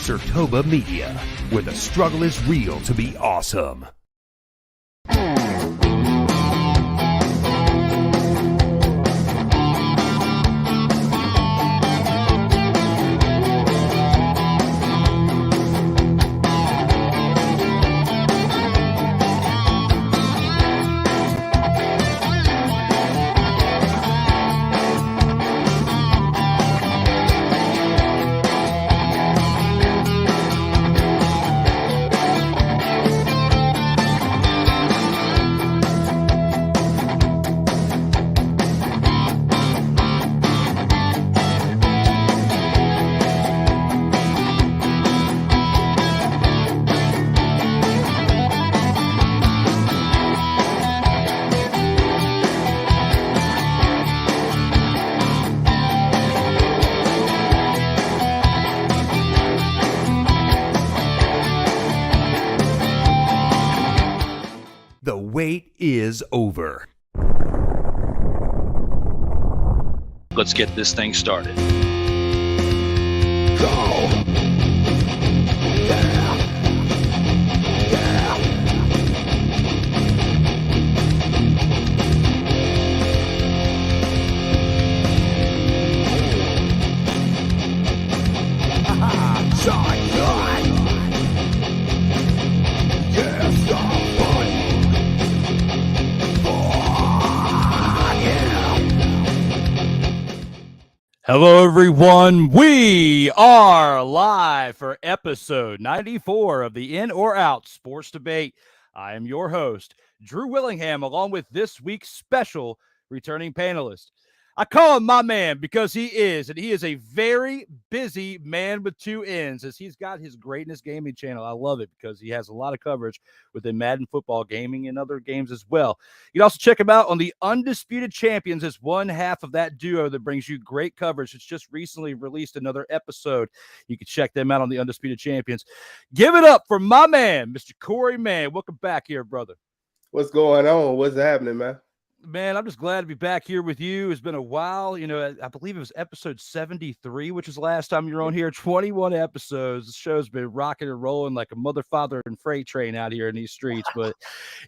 SIRTOBA Media, where the struggle is real to be awesome. The wait is over. Let's get this thing started. Go. Hello, everyone. We are live for episode 94 of the In or Out Sports Debate. I am your host, Drew Willingham, along with this week's special returning panelist. I call him my man because he is a very busy man with two ends, as he's got his Greatness Gaming channel. I love it because he has a lot of coverage within Madden football gaming and other games as well. You can also check him out on the Undisputed Champions as one half of that duo that brings you great coverage. It's just recently released another episode. You can check them out on the Undisputed Champions. Give it up for my man, Mr. Korrey, man. Welcome back here, brother. What's going on? What's happening, man? Man, I'm just glad to be back here with you. It's been a while. You know, I believe it was episode 73, which was the last time you were on here. 21 episodes. The show's been rocking and rolling like a mother, father, and freight train out here in these streets, but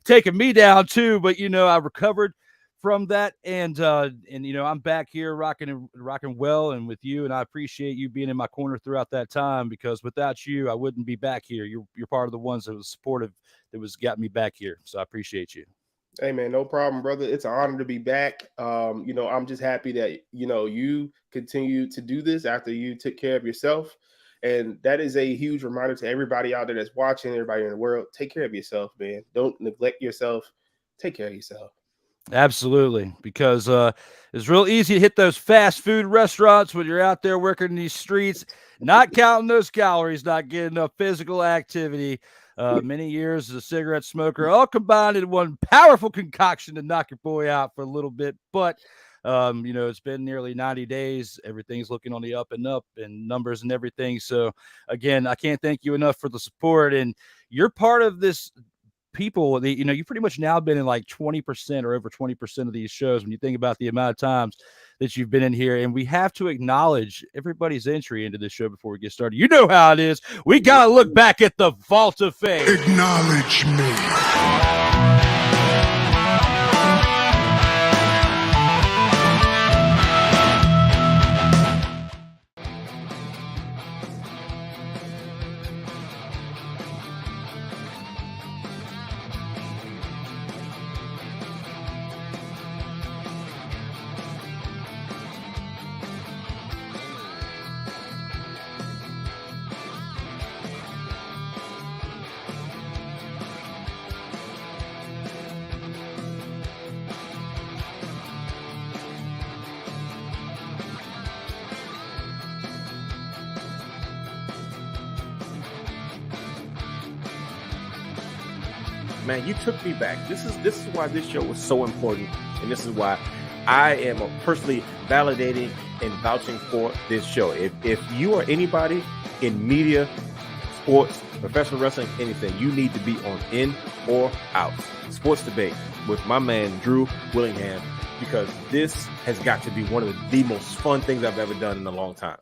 taking me down too. But, you know, I recovered from that, and you know, I'm back here rocking well and with you, and I appreciate you being in my corner throughout that time, because without you, I wouldn't be back here. You're part of the ones that was supportive, that was got me back here. So I appreciate you. Hey, man, no problem, brother. It's an honor to be back. You know, I'm just happy that, you know, you continue to do this after you took care of yourself. And that is a huge reminder to everybody out there that's watching, everybody in the world. Take care of yourself, man. Don't neglect yourself. Take care of yourself. Absolutely, because it's real easy to hit those fast food restaurants when you're out there working in these streets, not counting those calories, not getting enough physical activity. Many years as a cigarette smoker, all combined in one powerful concoction to knock your boy out for a little bit. But, you know, it's been nearly 90 days. Everything's looking on the up and up, and numbers and everything. So, again, I can't thank you enough for the support. And you're part of this people, you know, you've pretty much now been in like 20% or over 20% of these shows when you think about the amount of times that you've been in here. And we have to acknowledge everybody's entry into this show before we get started. You know how it is. We got to look back at the Vault of Fame. Acknowledge me. Man, you took me back. This is why this show was so important, and this is why I am personally validating and vouching for this show. If you are anybody in media, sports, professional wrestling, anything, you need to be on In or Out Sports Debate with my man Drew Willingham, because this has got to be one of the most fun things I've ever done in a long time.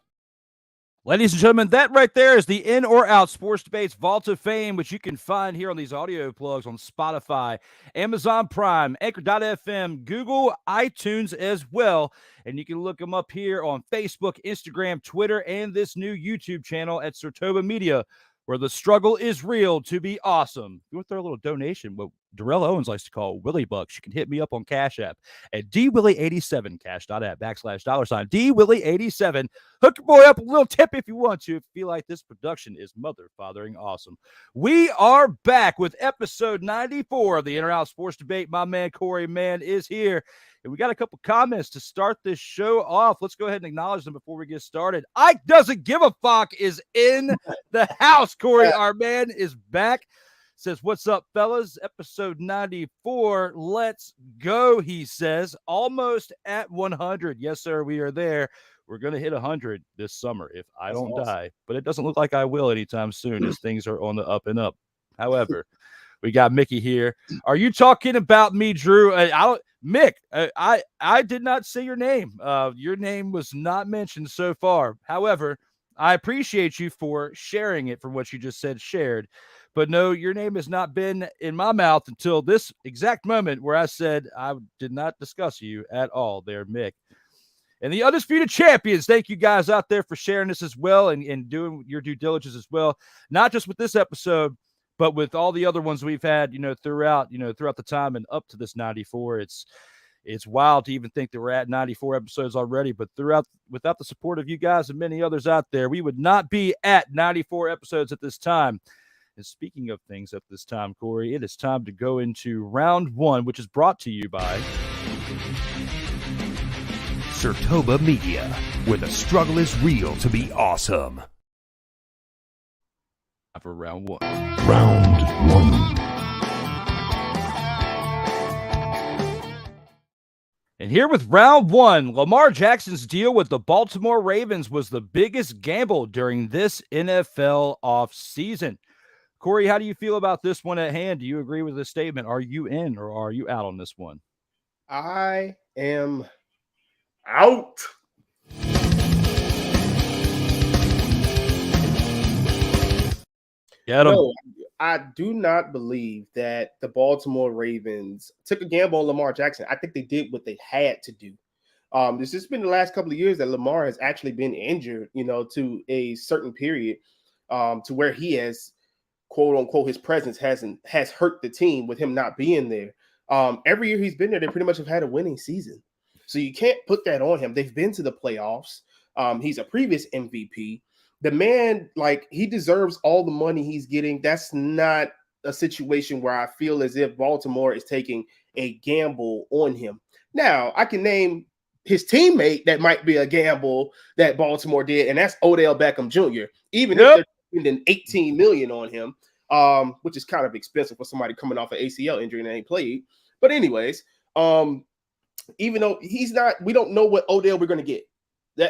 Ladies and gentlemen, that right there is the In or Out Sports Debates Vault of Fame, which you can find here on these audio plugs on Spotify, Amazon Prime, Anchor.fm, Google, iTunes as well. And you can look them up here on Facebook, Instagram, Twitter, and this new YouTube channel at SIRTOBA Media, where the struggle is real to be awesome. If you want to throw a little donation, what Darrell Owens likes to call Willie Bucks, you can hit me up on Cash App at DWillie87, cash.app, /$ DWillie87. Hook your boy up a little tip if you want to, if you feel like this production is mother-fathering awesome. We are back with episode 94 of the In or Out Sports Debate. My man, Korrey Mann, is here. And we got a couple comments to start this show off. Let's go ahead and acknowledge them before we get started. Ike Doesn't Give a Fuck is in the house. Korrey, our man, is back. Says, what's up, fellas? Episode 94. Let's go, he says. Almost at 100. Yes, sir, we are there. We're going to hit 100 this summer if I don't die. But it doesn't look like I will anytime soon as things are on the up and up. However, we got Mickey here. Are you talking about me, Drew? Mick, I did not say your name. Your name was not mentioned so far. However, I appreciate you for sharing it from what you just said shared. But no, your name has not been in my mouth until this exact moment where I said I did not discuss you at all there, Mick. And the Undisputed Champions, thank you guys out there for sharing this as well and doing your due diligence as well. Not just with this episode, but with all the other ones we've had, throughout the time and up to this 94. It's wild to even think that we're at 94 episodes already, but without the support of you guys and many others out there, we would not be at 94 episodes at this time. And speaking of things at this time, Korrey, it is time to go into round one, which is brought to you by SIRTOBA Media, where the struggle is real to be awesome. For round one. Round one. And here with round one, Lamar Jackson's deal with the Baltimore Ravens was the biggest gamble during this NFL offseason. Korrey, how do you feel about this one at hand? Do you agree with this statement? Are you in or are you out on this one? I am out. No, I do not believe that the Baltimore Ravens took a gamble on Lamar Jackson. I think they did what they had to do. This has been the last couple of years that Lamar has actually been injured, to a certain period, to where he has, quote unquote, his presence has hurt the team with him not being there. Every year he's been there, they pretty much have had a winning season. So you can't put that on him. They've been to the playoffs. He's a previous MVP. The man, he deserves all the money he's getting. That's not a situation where I feel as if Baltimore is taking a gamble on him. Now, I can name his teammate that might be a gamble that Baltimore did, and that's Odell Beckham Jr. Even if they're spending $18 million on him, which is kind of expensive for somebody coming off an ACL injury and ain't played. But anyways, even though he's not, we don't know what Odell we're going to get.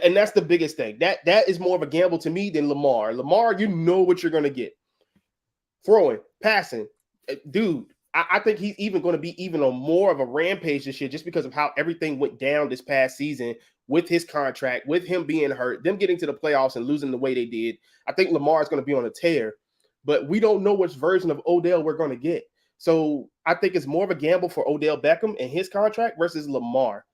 And that's the biggest thing. That is more of a gamble to me than Lamar. Lamar, you know what you're going to get. Throwing, passing. Dude, I think he's even going to be even on more of a rampage this year just because of how everything went down this past season with his contract, with him being hurt, them getting to the playoffs and losing the way they did. I think Lamar is going to be on a tear, but we don't know which version of Odell we're going to get. So I think it's more of a gamble for Odell Beckham and his contract versus Lamar.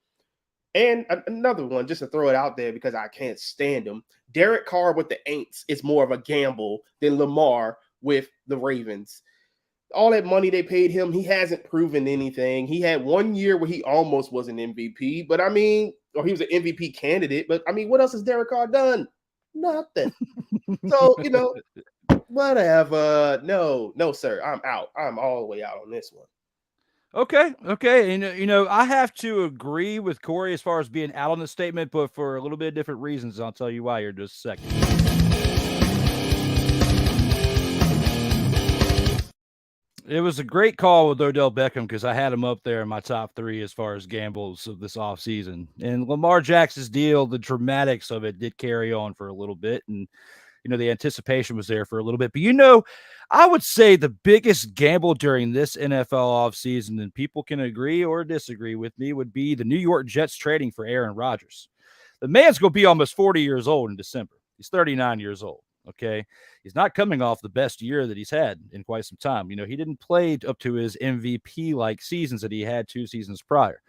And another one, just to throw it out there because I can't stand him, Derek Carr with the Aints is more of a gamble than Lamar with the Ravens. All that money they paid him, he hasn't proven anything. He had 1 year where he almost was an MVP, but or he was an MVP candidate, but what else has Derek Carr done? Nothing. So, whatever. No, sir, I'm out. I'm all the way out on this one. Okay. And, I have to agree with Korrey as far as being out on the statement, but for a little bit of different reasons. I'll tell you why here in just a second. It was a great call with Odell Beckham because I had him up there in my top 3 as far as gambles of this offseason. And Lamar Jackson's deal, the dramatics of it did carry on for a little bit. And, the anticipation was there for a little bit. But, I would say the biggest gamble during this NFL offseason, and people can agree or disagree with me, would be the New York Jets trading for Aaron Rodgers. The man's going to be almost 40 years old in December. He's 39 years old. Okay. He's not coming off the best year that he's had in quite some time. He didn't play up to his MVP like seasons that he had 2 seasons prior.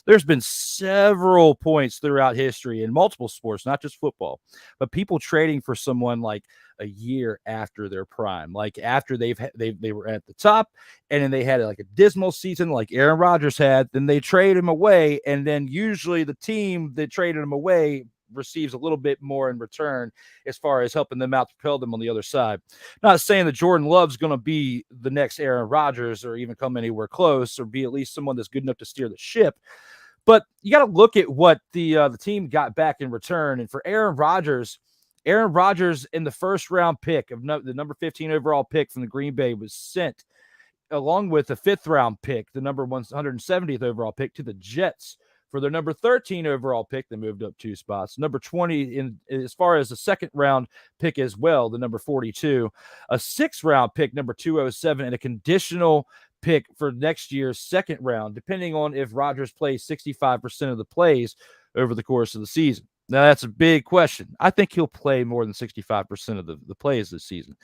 There's been several points throughout history in multiple sports, not just football, but people trading for someone like a year after their prime, like after they were at the top, and then they had like a dismal season like Aaron Rodgers had, then they trade him away, and then usually the team that traded him away receives a little bit more in return as far as helping them out to propel them on the other side. Not saying that Jordan Love's going to be the next Aaron Rodgers or even come anywhere close or be at least someone that's good enough to steer the ship. But you got to look at what the team got back in return. And for Aaron Rodgers in the first round pick of the number 15 overall pick from the Green Bay was sent along with the 5th round pick, the number 170th overall pick, to the Jets for their number 13 overall pick. They moved up 2 spots. Number 20 in as far as the 2nd round pick as well, the number 42, a 6th round pick, number 207, and a conditional pick for next year's 2nd round, depending on if Rodgers plays 65% of the plays over the course of the season. Now, that's a big question. I think he'll play more than 65% of the plays this season.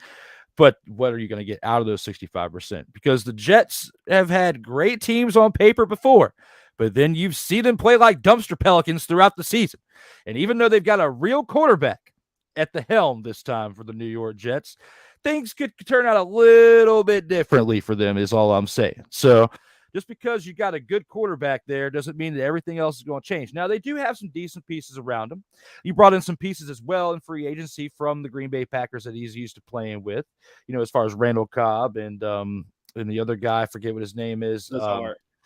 But what are you going to get out of those 65%? Because the Jets have had great teams on paper before, but then you see them play like dumpster Pelicans throughout the season. And even though they've got a real quarterback at the helm this time for the New York Jets, things could turn out a little bit differently for them is all I'm saying. So just because you got a good quarterback there doesn't mean that everything else is going to change. Now, they do have some decent pieces around him. You brought in some pieces as well in free agency from the Green Bay Packers that he's used to playing with, as far as Randall Cobb and the other guy, I forget what his name is.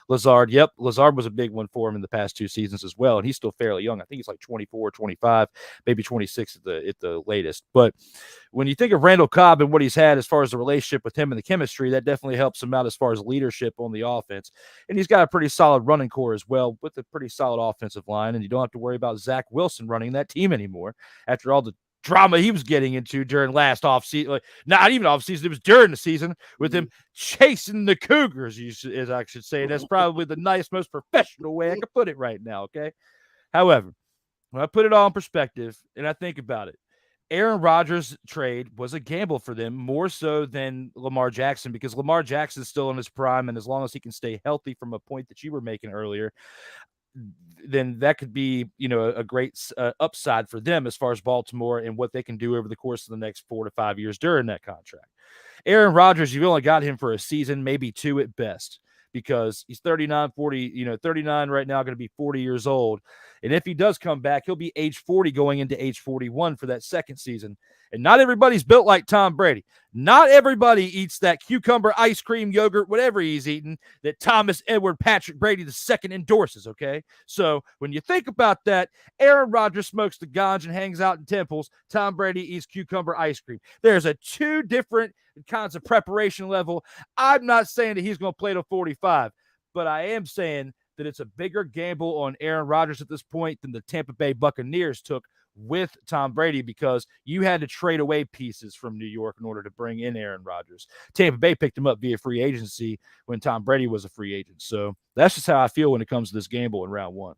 Lazard. Yep. Lazard was a big one for him in the past 2 seasons as well. And he's still fairly young. I think he's like 24, 25, maybe 26 at the latest. But when you think of Randall Cobb and what he's had as far as the relationship with him and the chemistry, that definitely helps him out as far as leadership on the offense. And he's got a pretty solid running core as well with a pretty solid offensive line. And you don't have to worry about Zach Wilson running that team anymore after all the drama he was getting into during last offseason, not even offseason, it was during the season with him chasing the Cougars, as I should say. That's probably the nice, most professional way I could put it right now, okay? However, when I put it all in perspective and I think about it, Aaron Rodgers' trade was a gamble for them more so than Lamar Jackson, because Lamar Jackson is still in his prime, and as long as he can stay healthy from a point that you were making earlier, then that could be, a great upside for them as far as Baltimore and what they can do over the course of the next 4 to 5 years during that contract. Aaron Rodgers, you've only got him for a season, maybe 2 at best, because he's 39 right now, going to be 40 years old. And if he does come back, he'll be age 40 going into age 41 for that 2nd season. And not everybody's built like Tom Brady. Not everybody eats that cucumber, ice cream, yogurt, whatever he's eating that Thomas Edward Patrick Brady II endorses, okay? So when you think about that, Aaron Rodgers smokes the ganja and hangs out in temples. Tom Brady eats cucumber ice cream. There's 2 different kinds of preparation level. I'm not saying that he's going to play to 45, but I am saying that it's a bigger gamble on Aaron Rodgers at this point than the Tampa Bay Buccaneers took with Tom Brady, because you had to trade away pieces from New York in order to bring in Aaron Rodgers. Tampa Bay picked him up via free agency when Tom Brady was a free agent. So that's just how I feel when it comes to this gamble in round 1.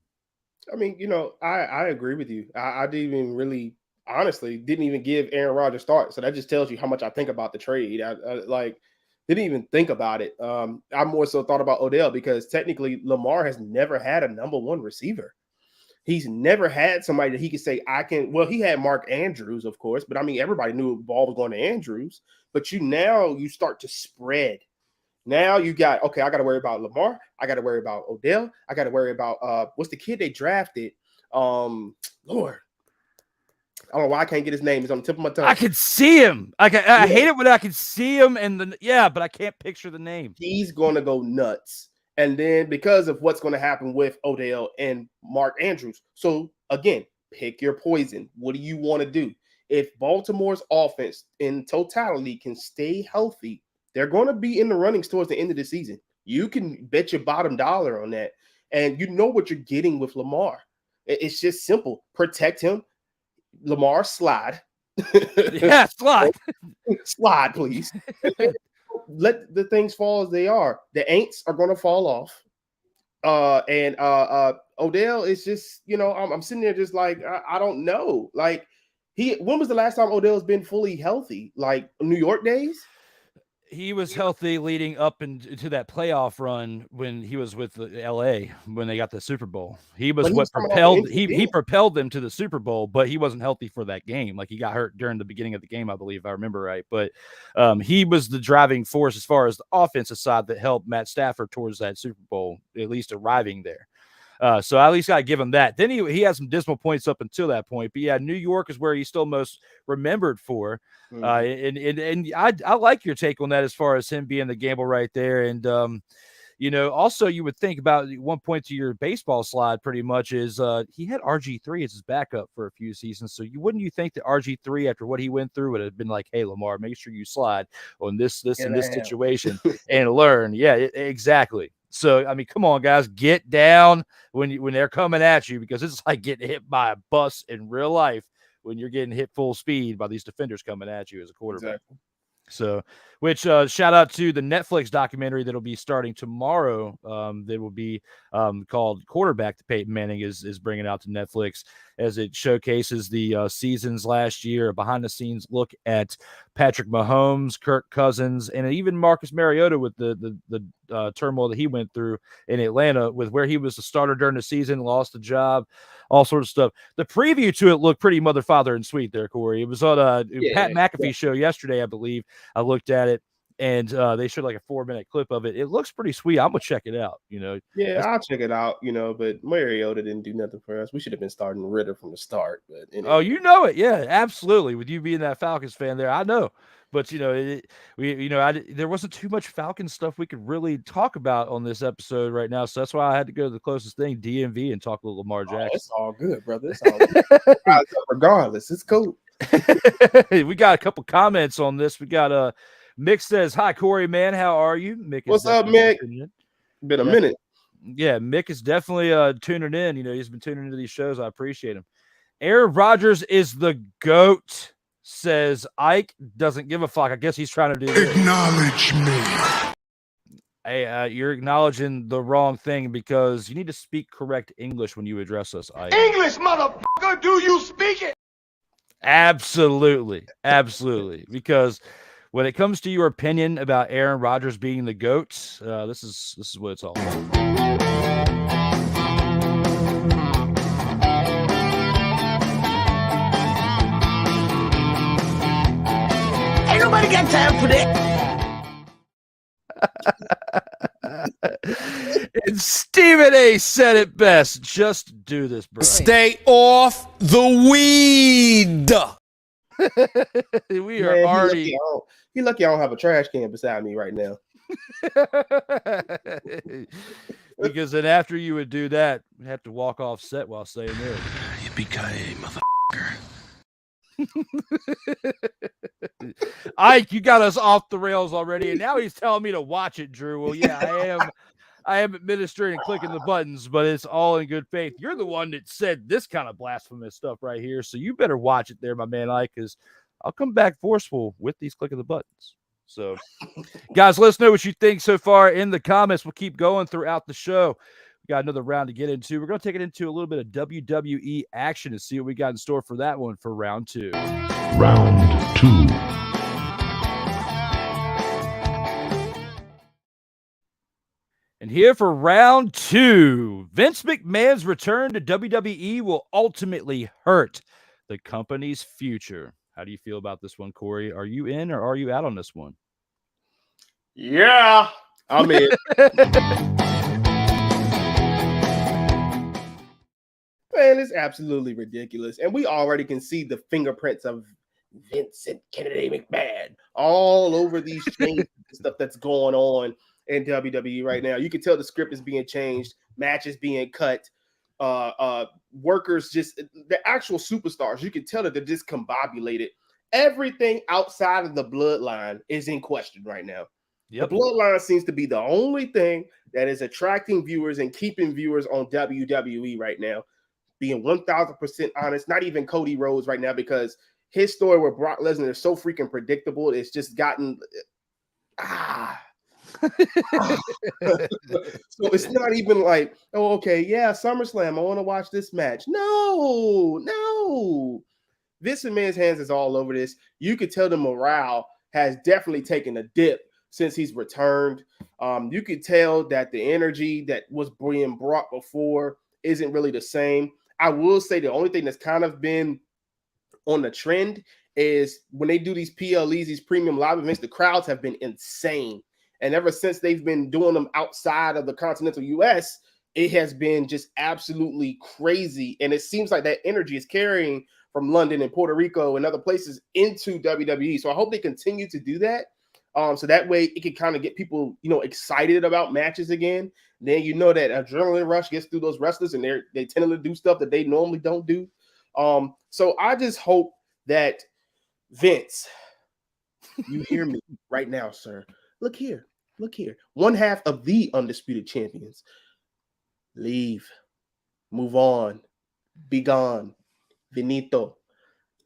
I mean, I agree with you. I didn't even really, honestly, didn't even give Aaron Rodgers start. So that just tells you how much I think about the trade. I didn't even think about it. I more so thought about Odell, because technically Lamar has never had a number 1 receiver. He's never had somebody that he could say, he had Mark Andrews, of course, but I mean, everybody knew the ball was going to Andrews, but you start to spread. Now you got, okay, I got to worry about Lamar. I got to worry about Odell. I got to worry about, what's the kid they drafted? Lord, I don't know why I can't get his name. It's on the tip of my tongue. I can see him. I hate it when I can see him but I can't picture the name. He's going to go nuts. And then because of what's going to happen with Odell and Mark Andrews. So again, pick your poison. What do you want to do? If Baltimore's offense in totality can stay healthy, they're going to be in the runnings towards the end of the season. You can bet your bottom dollar on that. And you know what you're getting with Lamar. It's just simple. Protect him. Lamar, slide. Yeah, slide. Slide, please. Let the things fall as they are. The ain'ts are going to fall off. Odell is just, I'm sitting there just like, I don't know. Like, When was the last time Odell's been fully healthy? Like New York days? He was healthy leading up into that playoff run when he was with LA when they got the Super Bowl. He was what propelled he propelled them to the Super Bowl, but he wasn't healthy for that game. Like he got hurt during the beginning of the game, I believe, if I remember right. But he was the driving force as far as the offensive side that helped Matt Stafford towards that Super Bowl, at least arriving there. So I at least got to give him that. Then he had some dismal points up until that point. But yeah, New York is where he's still most remembered for. And I like your take on that as far as him being the gamble right there. And, also you would think about one point to your baseball slide pretty much is he had RG3 as his backup for a few seasons. So wouldn't you think that RG3, after what he went through, would have been like, hey, Lamar, make sure you slide on this situation and learn. Yeah, exactly. So, I mean, come on, guys, get down when they're coming at you, because it's like getting hit by a bus in real life when you're getting hit full speed by these defenders coming at you as a quarterback. Exactly. So, which shout out to the Netflix documentary that'll be starting tomorrow. That will be called Quarterback to Peyton Manning is bringing out to Netflix, as it showcases the seasons last year, a behind the scenes look at Patrick Mahomes, Kirk Cousins, and even Marcus Mariota with the turmoil that he went through in Atlanta, with where he was the starter during the season, lost the job, all sorts of stuff. The preview to it looked pretty mother, father, and sweet there, Korrey. It was on Pat McAfee show yesterday, I believe. I looked at it, and they showed like a 4-minute clip of it. It looks pretty sweet. I'm gonna check it out. Yeah, I'll check it out. But Mariota didn't do nothing for us. We should have been starting Ritter from the start. But anyway. Oh, you know it, yeah, absolutely. With you being that Falcons fan, there, I know. But there wasn't too much Falcons stuff we could really talk about on this episode right now, so that's why I had to go to the closest thing, DMV, and talk a little Lamar Jackson. It's all good, brother. It's all good. Regardless, it's cool. We got a couple comments on this. We got Mick says, "Hi, Korrey, man. How are you?" Mick, what's up, Mick? Been a minute. Yeah, Mick is definitely tuning in. He's been tuning into these shows. I appreciate him. Aaron Rodgers is the GOAT, says Ike. Doesn't give a fuck. I guess he's trying to do this. Acknowledge me. Hey, you're acknowledging the wrong thing, because you need to speak correct English when you address us, Ike. English, motherfucker. Do you speak it? Absolutely. Because when it comes to your opinion about Aaron Rodgers being the GOAT, this is what it's all about. Ain't nobody got time for that. And Stephen A said it best. Just do this, bro. Stay off the weed. We are already. You're lucky I don't have a trash can beside me right now. Because then after you would do that, we'd have to walk off set while saying this. Yippee-ki-yay, motherfucker. Ike, you got us off the rails already, and now he's telling me to watch it, Drew. Well, yeah, I am administering and clicking the buttons, but it's all in good faith. You're the one that said this kind of blasphemous stuff right here, so you better watch it there, my man Ike, because I'll come back forceful with these clicking the buttons. So, guys, let us know what you think so far in the comments. We'll keep going throughout the show. We got another round to get into. We're going to take it into a little bit of WWE action and see what we got in store for that one for round 2. Round 2. And here for round 2, Vince McMahon's return to WWE will ultimately hurt the company's future. How do you feel about this one, Korrey? Are you in or are you out on this one? Yeah, I'm in. Man, it's absolutely ridiculous. And we already can see the fingerprints of Vincent Kennedy McMahon all over these changes and stuff that's going on in WWE right now. You can tell the script is being changed, matches being cut, workers, just the actual superstars. You can tell that they're just combobulated. Everything outside of the bloodline is in question right now. Yep. The bloodline seems to be the only thing that is attracting viewers and keeping viewers on WWE right now. Being 1,000% honest, not even Cody Rhodes right now, because his story with Brock Lesnar is so freaking predictable. It's just gotten So it's not even like, oh, okay, yeah, SummerSlam, I want to watch this match. No. Vince McMahon's hands is all over this. You could tell the morale has definitely taken a dip since he's returned. You could tell that the energy that was being brought before isn't really the same. I will say the only thing that's kind of been on the trend is when they do these PLEs, these premium live events, the crowds have been insane. And ever since they've been doing them outside of the continental US, it has been just absolutely crazy. And it seems like that energy is carrying from London and Puerto Rico and other places into WWE. So I hope they continue to do that. So that way it can kind of get people, excited about matches again. Then that adrenaline rush gets through those wrestlers and they tend to do stuff that they normally don't do. So I just hope that Vince, you hear me right now, sir. Look here. One half of the undisputed champions. Leave. Move on. Be gone. Finito.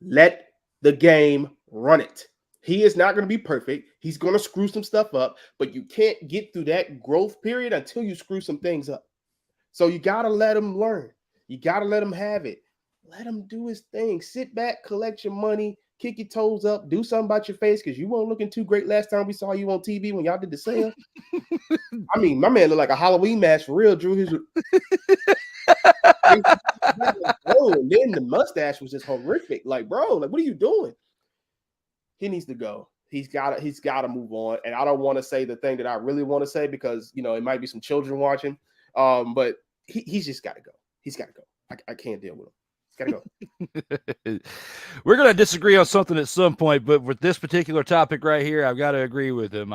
Let the game run it. He is not going to be perfect. He's going to screw some stuff up, but you can't get through that growth period until you screw some things up. So you got to let him learn. You got to let him have it. Let him do his thing. Sit back, collect your money, kick your toes up, do something about your face because you weren't looking too great last time we saw you on TV when y'all did the sale. I mean, my man looked like a Halloween mask for real, Drew. And then the mustache was just horrific. Like, bro, what are you doing? He needs to go. He's got to move on. And I don't want to say the thing that I really want to say because, it might be some children watching. But he's just got to go. He's got to go. I can't deal with him. Gotta go. We're going to disagree on something at some point, but with this particular topic right here, I've got to agree with him.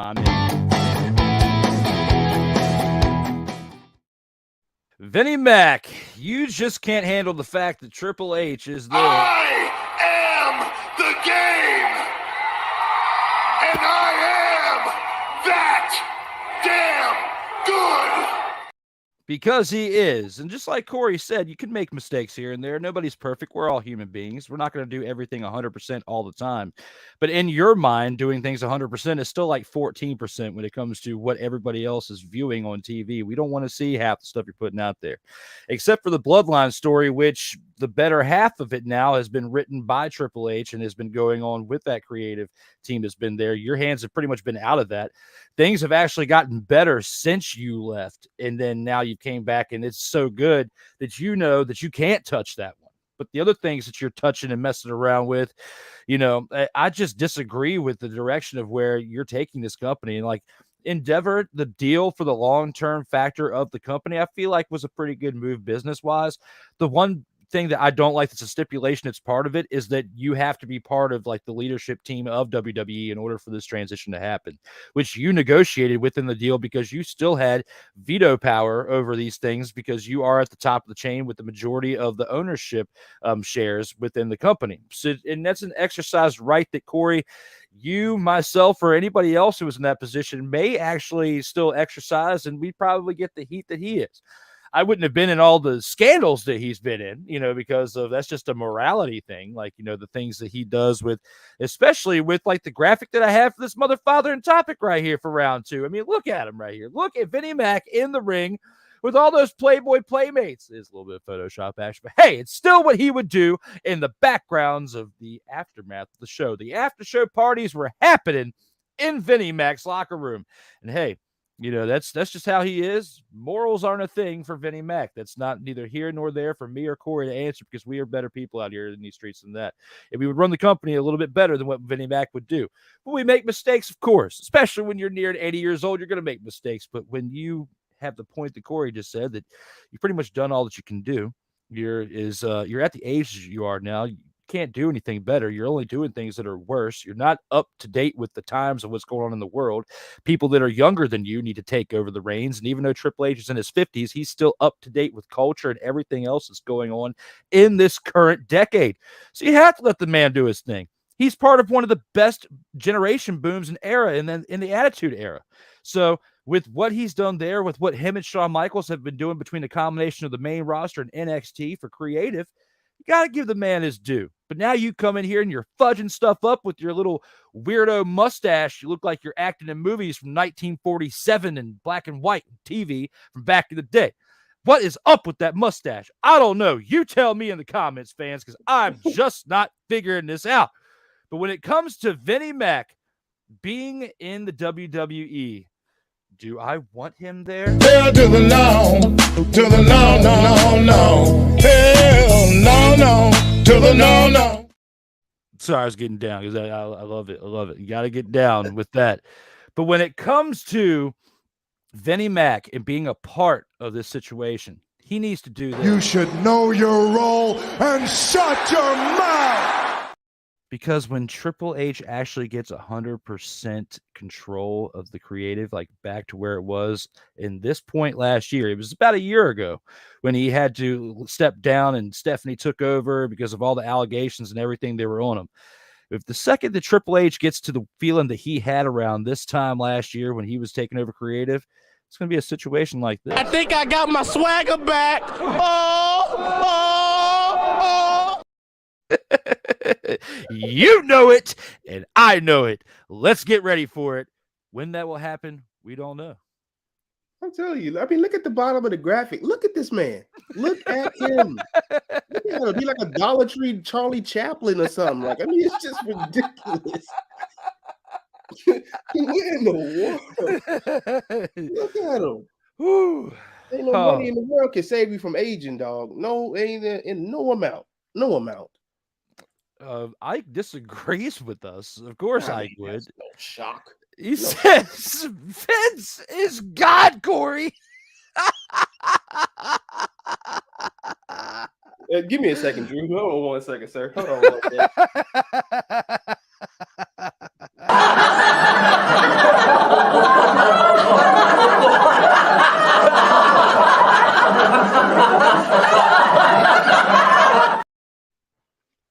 Vinnie Mac, you just can't handle the fact that Triple H is there. I am the game, and I am that damn good. Because he is. And just like Korrey said, you can make mistakes here and there. Nobody's perfect. We're all human beings. We're not going to do everything 100% all the time. But in your mind, doing things 100% is still like 14% when it comes to what everybody else is viewing on TV. We don't want to see half the stuff you're putting out there. Except for the Bloodline story, which the better half of it now has been written by Triple H and has been going on with that creative team that's been there. Your hands have pretty much been out of that. Things have actually gotten better since you left. And then now you came back and it's so good that that you can't touch that one. But the other things that you're touching and messing around with, I just disagree with the direction of where you're taking this company. And like Endeavor, the deal for the long-term factor of the company, I feel like was a pretty good move business-wise. The one thing that I don't like that's a stipulation it's part of it is that you have to be part of like the leadership team of WWE in order for this transition to happen, which you negotiated within the deal because you still had veto power over these things because you are at the top of the chain with the majority of the ownership shares within the company. So, and that's an exercise right that Korrey, you, myself, or anybody else who was in that position may actually still exercise, and we probably get the heat that he is. I wouldn't have been in all the scandals that he's been in, because of that's just a morality thing. Like, the things that he does with, especially with like the graphic that I have for this mother, father, and topic right here for round 2. I mean, look at him right here. Look at Vinnie Mac in the ring with all those Playboy playmates. It's a little bit of Photoshop action, but hey, it's still what he would do in the backgrounds of the aftermath of the show. The after show parties were happening in Vinnie Mac's locker room. And hey, that's just how he is. Morals aren't a thing for Vinnie Mac. That's not neither here nor there for me or Korrey to answer because we are better people out here in these streets than that. And we would run the company a little bit better than what Vinnie Mac would do. But we make mistakes, of course, especially when you're near 80 years old, you're going to make mistakes. But when you have the point that Korrey just said that you've pretty much done all that you can do, you're at the age you are now. You can't do anything better. You're only doing things that are worse. You're not up to date with the times of what's going on in the world. People that are younger than you need to take over the reins. And even though Triple H is in his 50s, he's still up to date with culture and everything else that's going on in this current decade. So you have to let the man do his thing. He's part of one of the best generation booms and era and then in the Attitude Era. So with what he's done there, with what him and Shawn Michaels have been doing between the combination of the main roster and NXT for creative, you got to give the man his due. But now you come in here and you're fudging stuff up with your little weirdo mustache. You look like you're acting in movies from 1947 and black and white TV from back in the day. What is up with that mustache? I don't know. You tell me in the comments, fans, because I'm just not figuring this out. But when it comes to Vinnie Mac being in the WWE, do I want him there? Hell to the no, to the no, no, no, no. Hell no, no, to the no, no. Sorry, I was getting down because I love it. I love it. You got to get down with that. But when it comes to Vinnie Mac and being a part of this situation, he needs to do this. You should know your role and shut your mouth. Because when Triple H actually gets 100% control of the creative, like back to where it was in this point last year, it was about a year ago when he had to step down and Stephanie took over because of all the allegations and everything they were on him. If the second that Triple H gets to the feeling that he had around this time last year when he was taking over creative, it's going to be a situation like this. I think I got my swagger back. Oh. You know it, and I know it. Let's get ready for it. When that will happen, we don't know. I'm telling you. I mean, look at the bottom of the graphic. Look at this man. Look at him. Look at him. Be like a Dollar Tree Charlie Chaplin or something. Like, I mean, it's just ridiculous. What in the world? Look at him. Whew. Ain't no money in the world can save you from aging, dog. No, ain't in no amount. No amount. Ike disagrees with us. Of course, Ike would. No shock. He says Vince is God, Korrey. Give me a second, Drew. Hold on 1 second, sir. Hold on 1 second.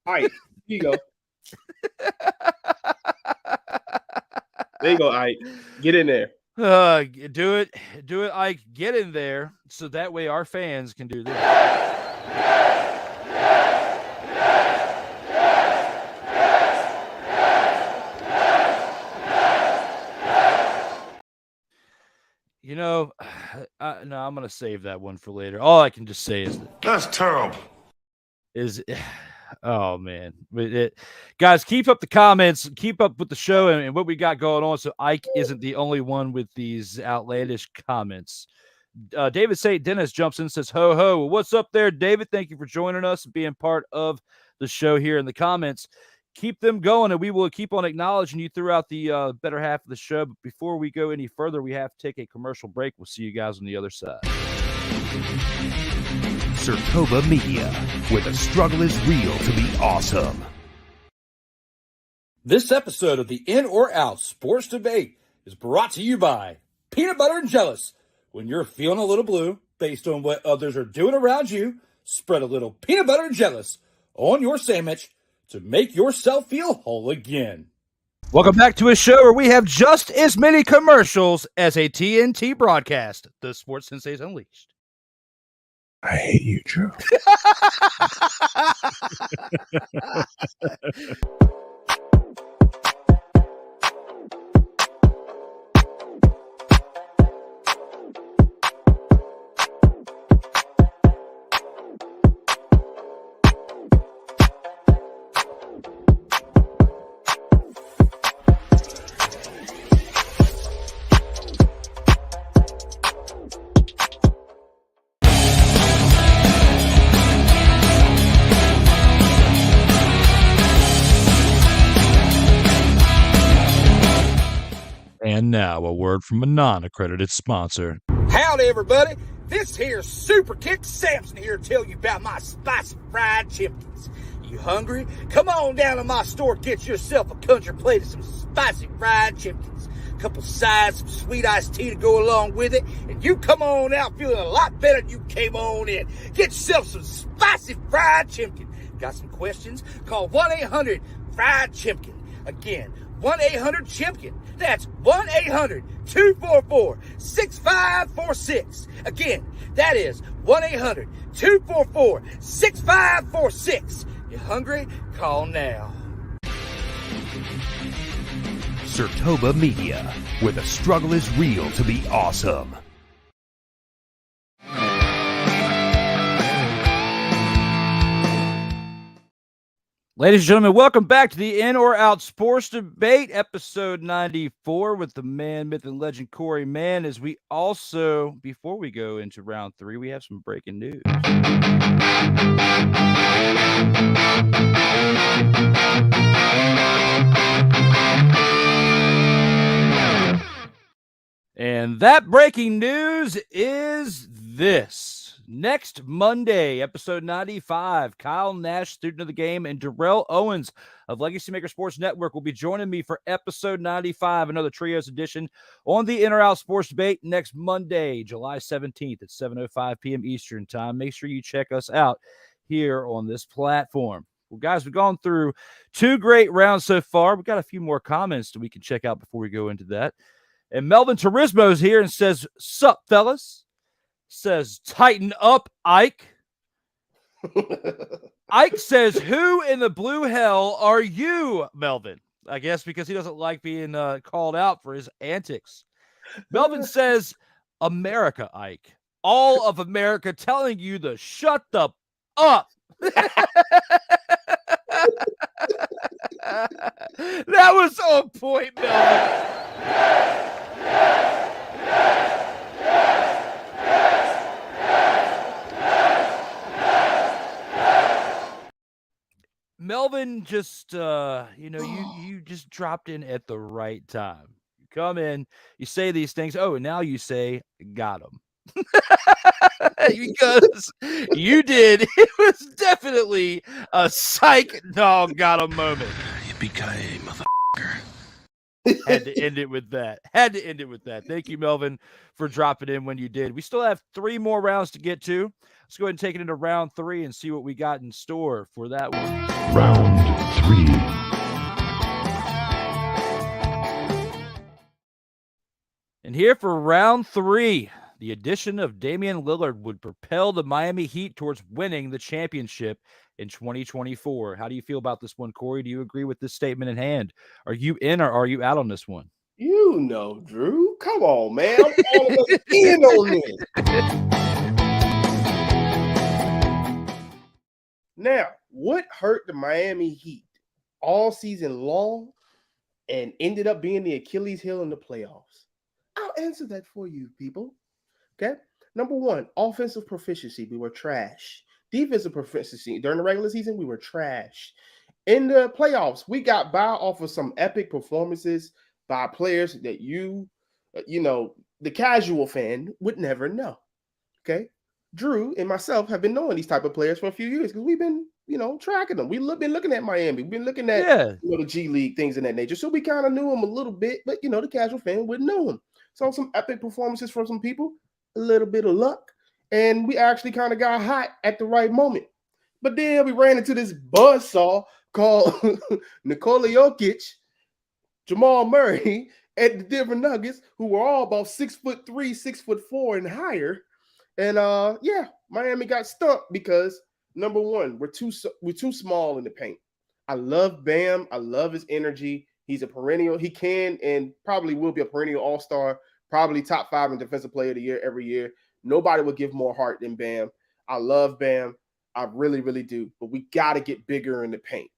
All right, here you go. There you go, Ike. Get in there. Do it, Ike. Get in there so that way our fans can do this. You know, no, I'm going to save that one for later. All I can just say is That's terrible. Oh, man. Guys, keep up the comments. Keep up with the show and what we got going on so Ike isn't the only one with these outlandish comments. David St. Dennis jumps in and says, ho, ho. Well, what's up there, David? Thank you for joining us and being part of the show here in the comments. Keep them going, and we will keep on acknowledging you throughout the better half of the show. But before we go any further, we have to take a commercial break. We'll see you guys on the other side. SIRTOBA Media, where the struggle is real to be awesome. This episode of the In or Out Sports Debate is brought to you by Peanut Butter and Jealous. When you're feeling a little blue based on what others are doing around you, spread a little peanut butter and jealous on your sandwich to make yourself feel whole again. Welcome back to a show where we have just as many commercials as a TNT broadcast, the Sports Senseis Unleashed. I hate you, Joe. And now, a word from a non-accredited sponsor. Howdy, everybody. This here's Super Kick Samson here to tell you about my spicy fried chimkins. You hungry? Come on down to my store, get yourself a country plate of some spicy fried chimkins. A couple sides, some sweet iced tea to go along with it, and you come on out feeling a lot better than you came on in. Get yourself some spicy fried chimkin. Got some questions? Call 1-800-FRIED-CHIMKIN. Again, 1-800-CHIMKIN. That's 1-800-244-6546. Again, that is 1-800-244-6546. You hungry? Call now. SIRTOBA Media, where the struggle is real to be awesome. Ladies and gentlemen, welcome back to the In or Out Sports Debate, episode 94 with the man, myth, and legend Korrey Mann. As we also, before we go into round 3, we have some breaking news. And that breaking news is this. Next Monday, episode 95, Kyle Nash, student of the game, and Darrell Owens of Legacy Maker Sports Network will be joining me for episode 95, another Trios edition on the In or Out Sports Debate next Monday, July 17th at 7:05 p.m. Eastern Time. Make sure you check us out here on this platform. Well, guys, we've gone through 2 great rounds so far. We've got a few more comments that we can check out before we go into that. And Melvin Turismo's here and says, "Sup, fellas?" Says, "Tighten up, Ike." Ike says, "Who in the blue hell are you, Melvin?" I guess because he doesn't like being called out for his antics. Melvin says, "America, Ike. All of America telling you to shut the up." That was on point, Melvin. Melvin just, you just dropped in at the right time. You come in, you say these things. Oh, and now you say, "Got him." Because you did. It was definitely a psych dog got him moment. Yippee-ki-yay, motherfucker. Had to end it with that. Thank you, Melvin, for dropping in when you did. We still have 3 more rounds to get to. Let's go ahead and take it into round 3 and see what we got in store for that one. Round 3. And here for round 3, the addition of Damian Lillard would propel the Miami Heat towards winning the championship in 2024. How do you feel about this one, Korrey? Do you agree with this statement in hand? Are you in or are you out on this one? You know, Drew. Come on, man. I'm all of us in on this. Now, what hurt the Miami Heat all season long and ended up being the Achilles heel in the playoffs? I'll answer that for you, people. Okay? Number 1, offensive proficiency. We were trash. Defensive proficiency. During the regular season, we were trash. In the playoffs, we got by off of some epic performances by players that the casual fan would never know. Okay? Drew and myself have been knowing these type of players for a few years because we've been, tracking them. We've been looking at Miami. We've been looking at the G League, things of that nature. So we kind of knew them a little bit, but the casual fan wouldn't know them. So some epic performances from some people, a little bit of luck, and we actually kind of got hot at the right moment. But then we ran into this buzzsaw called Nikola Jokic, Jamal Murray, and the Denver Nuggets, who were all about 6'3", 6'4", and higher. And Miami got stumped because number 1, we're too small in the paint. I love Bam. I love his energy. He's a perennial. He can and probably will be a perennial all-star, probably top 5 in defensive player of the year every year. Nobody would give more heart than Bam. I love Bam. I really, really do. But we got to get bigger in the paint.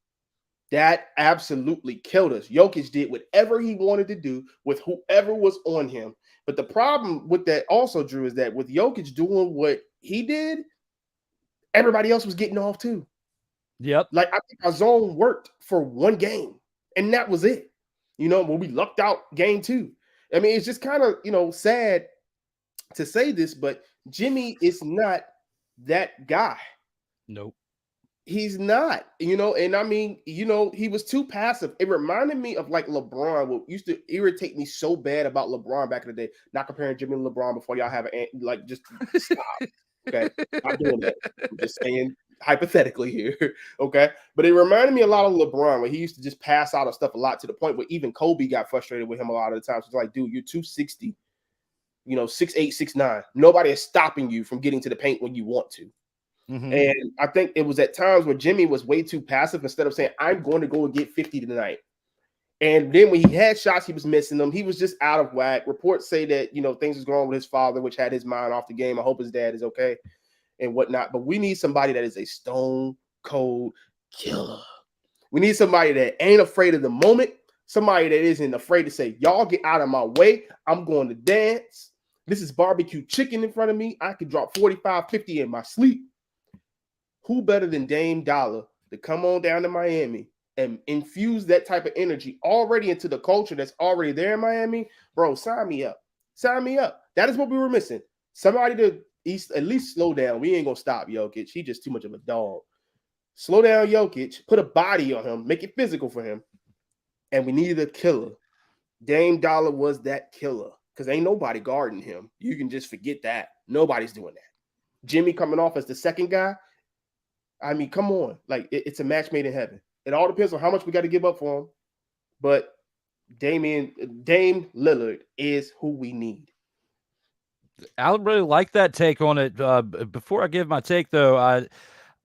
That absolutely killed us. Jokic did whatever he wanted to do with whoever was on him. But the problem with that also, Drew, is that with Jokic doing what he did, everybody else was getting off too. Yep. Like, I think our zone worked for 1 game, and that was it. When we lucked out game 2. I mean, it's just kind of, sad to say this, but Jimmy is not that guy. Nope. He's not, and I mean, he was too passive. It reminded me of like LeBron. What used to irritate me so bad about LeBron back in the day, not comparing Jimmy and LeBron before y'all have just stop. Okay. Not doing that. I'm just saying hypothetically here. Okay. But it reminded me a lot of LeBron when he used to just pass out of stuff a lot to the point where even Kobe got frustrated with him a lot of the times. It's like, dude, you're 260, 6'8", 6'9". Nobody is stopping you from getting to the paint when you want to. Mm-hmm. And I think it was at times where Jimmy was way too passive instead of saying, I'm going to go and get 50 tonight. And then when he had shots, he was missing them. He was just out of whack. Reports say that, things was going on with his father, which had his mind off the game. I hope his dad is okay and whatnot. But we need somebody that is a stone cold killer. We need somebody that ain't afraid of the moment, somebody that isn't afraid to say, y'all get out of my way. I'm going to dance. This is barbecue chicken in front of me. I could drop 45, 50 in my sleep. Who better than Dame Dollar to come on down to Miami and infuse that type of energy already into the culture that's already there in Miami? Bro, sign me up. Sign me up. That is what we were missing. Somebody to at least slow down. We ain't going to stop Jokic. He's just too much of a dog. Slow down Jokic. Put a body on him. Make it physical for him. And we needed a killer. Dame Dollar was that killer because ain't nobody guarding him. You can just forget that. Nobody's doing that. Jimmy coming off as the second guy. I mean, come on. Like, it's a match made in heaven. It all depends on how much we got to give up for him. But Dame Lillard is who we need. I really like that take on it. Before I give my take, though,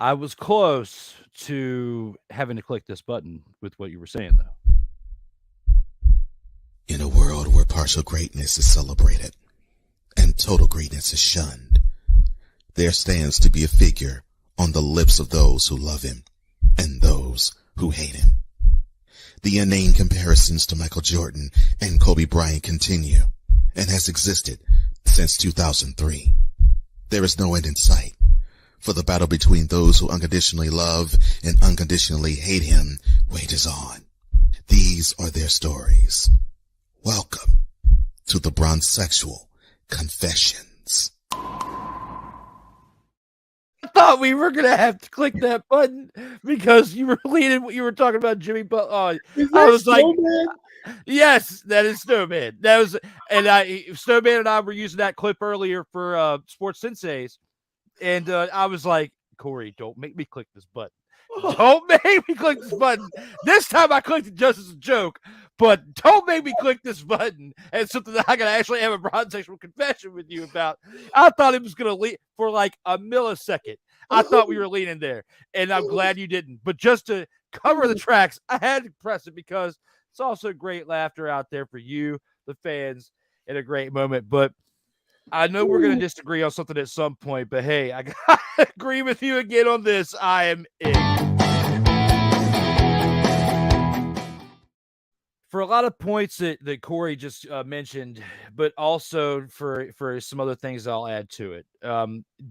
I was close to having to click this button with what you were saying, though. In a world where partial greatness is celebrated and total greatness is shunned, there stands to be a figure on the lips of those who love him and those who hate him. The inane comparisons to Michael Jordan and Kobe Bryant continue and has existed since 2003. There is no end in sight, for the battle between those who unconditionally love and unconditionally hate him wages on. These are their stories. Welcome to the Bronzexual Confessions. I thought we were gonna have to click that button because you were leading. You were talking about Jimmy Butler. I was like, yes, that is Snowman. That was, and Snowman and I were using that clip earlier for Sports Senseis, and I was like, Korrey, don't make me click this button. Don't make me click this button. This time I clicked it just as a joke, but don't make me click this button. And something that I can actually have a bronzexual confession with you about. I thought it was going to lead for like a millisecond. I thought we were leaning there, and I'm glad you didn't. But just to cover the tracks, I had to press it because it's also great laughter out there for you, the fans, and a great moment. But I know we're going to disagree on something at some point, but hey, I gotta agree with you again on this. I am in. For a lot of points that Korrey just mentioned, but also for some other things I'll add to it.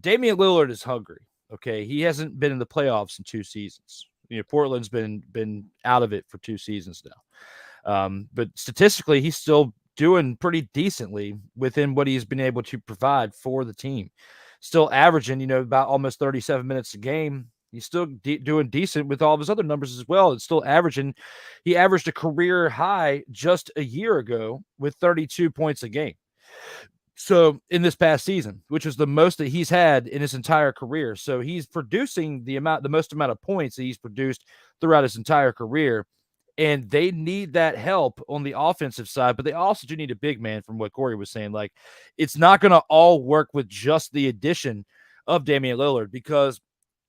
Damian Lillard is hungry. Okay, he hasn't been in the playoffs in 2 seasons. You know, Portland's been out of it for 2 seasons now. But statistically, he's still doing pretty decently within what he's been able to provide for the team. Still averaging, about almost 37 minutes a game. He's still doing decent with all of his other numbers as well. It's still averaging. He averaged a career high just a year ago with 32 points a game. So in this past season, which was the most that he's had in his entire career. So he's producing the most amount of points that he's produced throughout his entire career. And they need that help on the offensive side, but they also do need a big man, from what Korrey was saying. Like, it's not going to all work with just the addition of Damian Lillard, because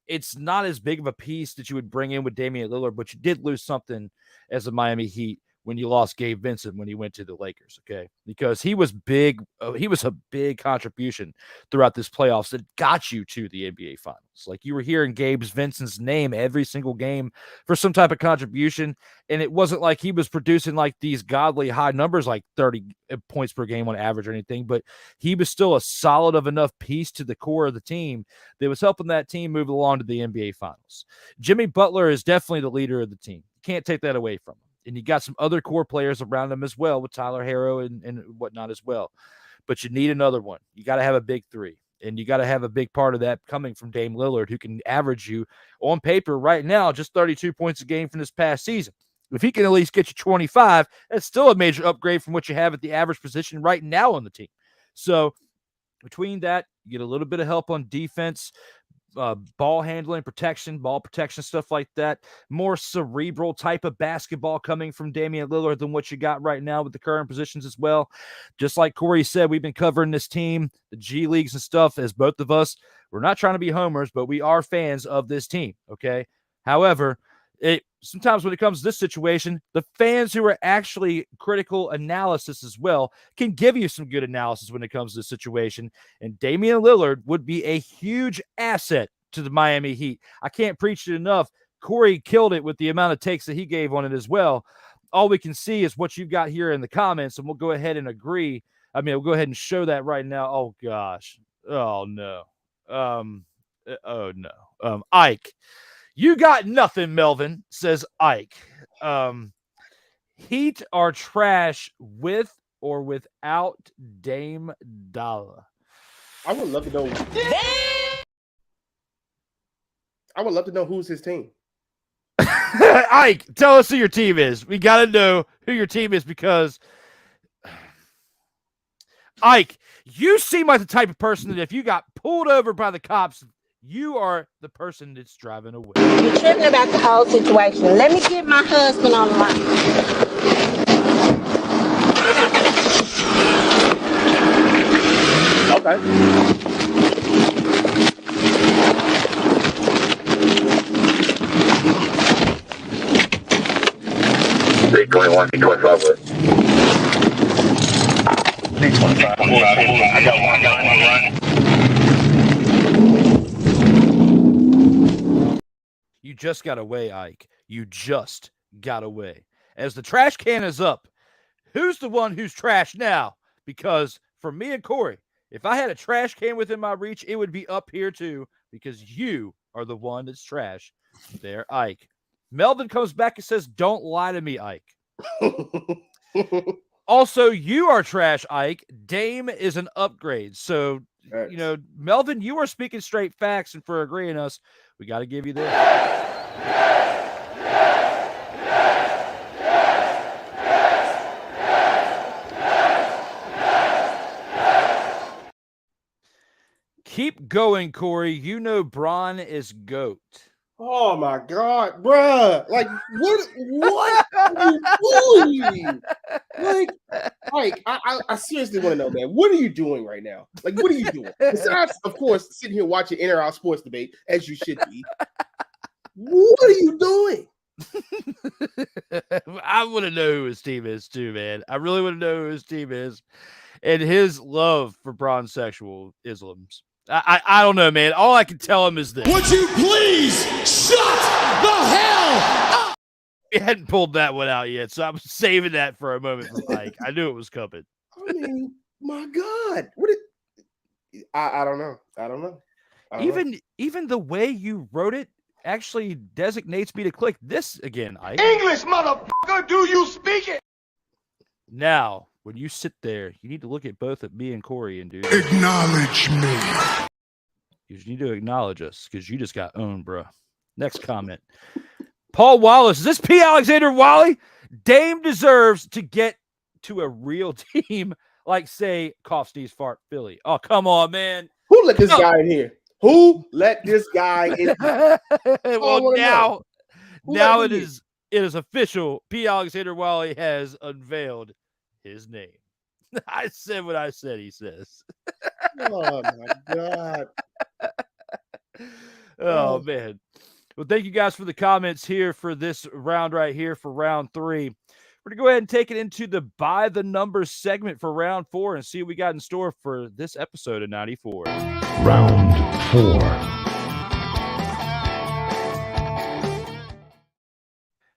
it's not as big of a piece that you would bring in with Damian Lillard, but you did lose something as a Miami Heat when you lost Gabe Vincent when he went to the Lakers, okay? Because he was big. He was a big contribution throughout this playoffs that got you to the NBA Finals. Like, you were hearing Gabe Vincent's name every single game for some type of contribution, and it wasn't like he was producing like these godly high numbers, like 30 points per game on average or anything, but he was still a solid of enough piece to the core of the team that was helping that team move along to the NBA Finals. Jimmy Butler is definitely the leader of the team. You can't take that away from him. And you got some other core players around him as well, with Tyler Herro and whatnot as well. But you need another one. You got to have a big 3. And you got to have a big part of that coming from Dame Lillard, who can average you on paper right now just 32 points a game from this past season. If he can at least get you 25, that's still a major upgrade from what you have at the average position right now on the team. So between that, you get a little bit of help on defense, ball handling, ball protection, stuff like that. More cerebral type of basketball coming from Damian Lillard than what you got right now with the current positions as well. Just like Korrey said, we've been covering this team, the G Leagues and stuff, as both of us. We're not trying to be homers, but we are fans of this team, okay? However, sometimes when it comes to this situation, the fans who are actually critical analysis as well can give you some good analysis when it comes to the situation. And Damian Lillard would be a huge asset to the Miami Heat. I can't preach it enough. Korrey killed it with the amount of takes that he gave on it as well. All we can see is what you've got here in the comments, and we'll go ahead and agree. I mean, we'll go ahead and show that right now. Oh, gosh. Oh, no. Ike. You got nothing, Melvin, says Ike. Heat are trash with or without Dame Dollar. I would love to know. I would love to know who's his team. Ike, tell us who your team is. We got to know who your team is because, Ike, you seem like the type of person that if you got pulled over by the cops, you are the person that's driving away. You're tripping about the whole situation. Let me get my husband on the line. Okay. Big 21, big 25. Big 25. I got one run. You just got away, Ike. You just got away. As the trash can is up, who's the one who's trash now? Because for me and Korrey, if I had a trash can within my reach, it would be up here too, because you are the one that's trash. There, Ike. Melvin comes back and says, don't lie to me, Ike. Also, you are trash, Ike. Dame is an upgrade. So, you know, Melvin, you are speaking straight facts, and for agreeing us, we got to give you this. Keep going, Korrey. You know Braun is GOAT. Oh my God, bruh. Like, what are you doing? Like, I seriously want to know, man, what are you doing right now? Like, what are you doing? Besides, of course, sitting here watching in or out sports debate, as you should be. What are you doing? I want to know who his team is too, man. I really want to know who his team is and his love for bronze-sexual Islams. I don't know, man. All I can tell him is this. Would you please shut the hell up? We hadn't pulled that one out yet, so I'm saving that for a moment for Mike. I knew it was coming. I mean, my God. I don't know. I don't know. Even the way you wrote it actually designates me to click this again, Ike. English, motherfucker, do you speak it? Now, when you sit there, you need to look at both at me and Korrey and do acknowledge me. You need to acknowledge us because you just got owned, bro. Next comment. Paul Wallace. Is this P. Alexander Wally? Dame deserves to get to a real team like, say, Cough Sneeze Fart Philly. Oh, come on, man. Who let this guy in here? Who let this guy in here? Well, now it is official. P. Alexander Wally has unveiled his name. I said what I said, he says. Oh, my God. Oh, man. Well, thank you guys for the comments here for this round right here for round 3. We're going to go ahead and take it into the By the Numbers segment for round 4 and see what we got in store for this episode of 94. Round 4.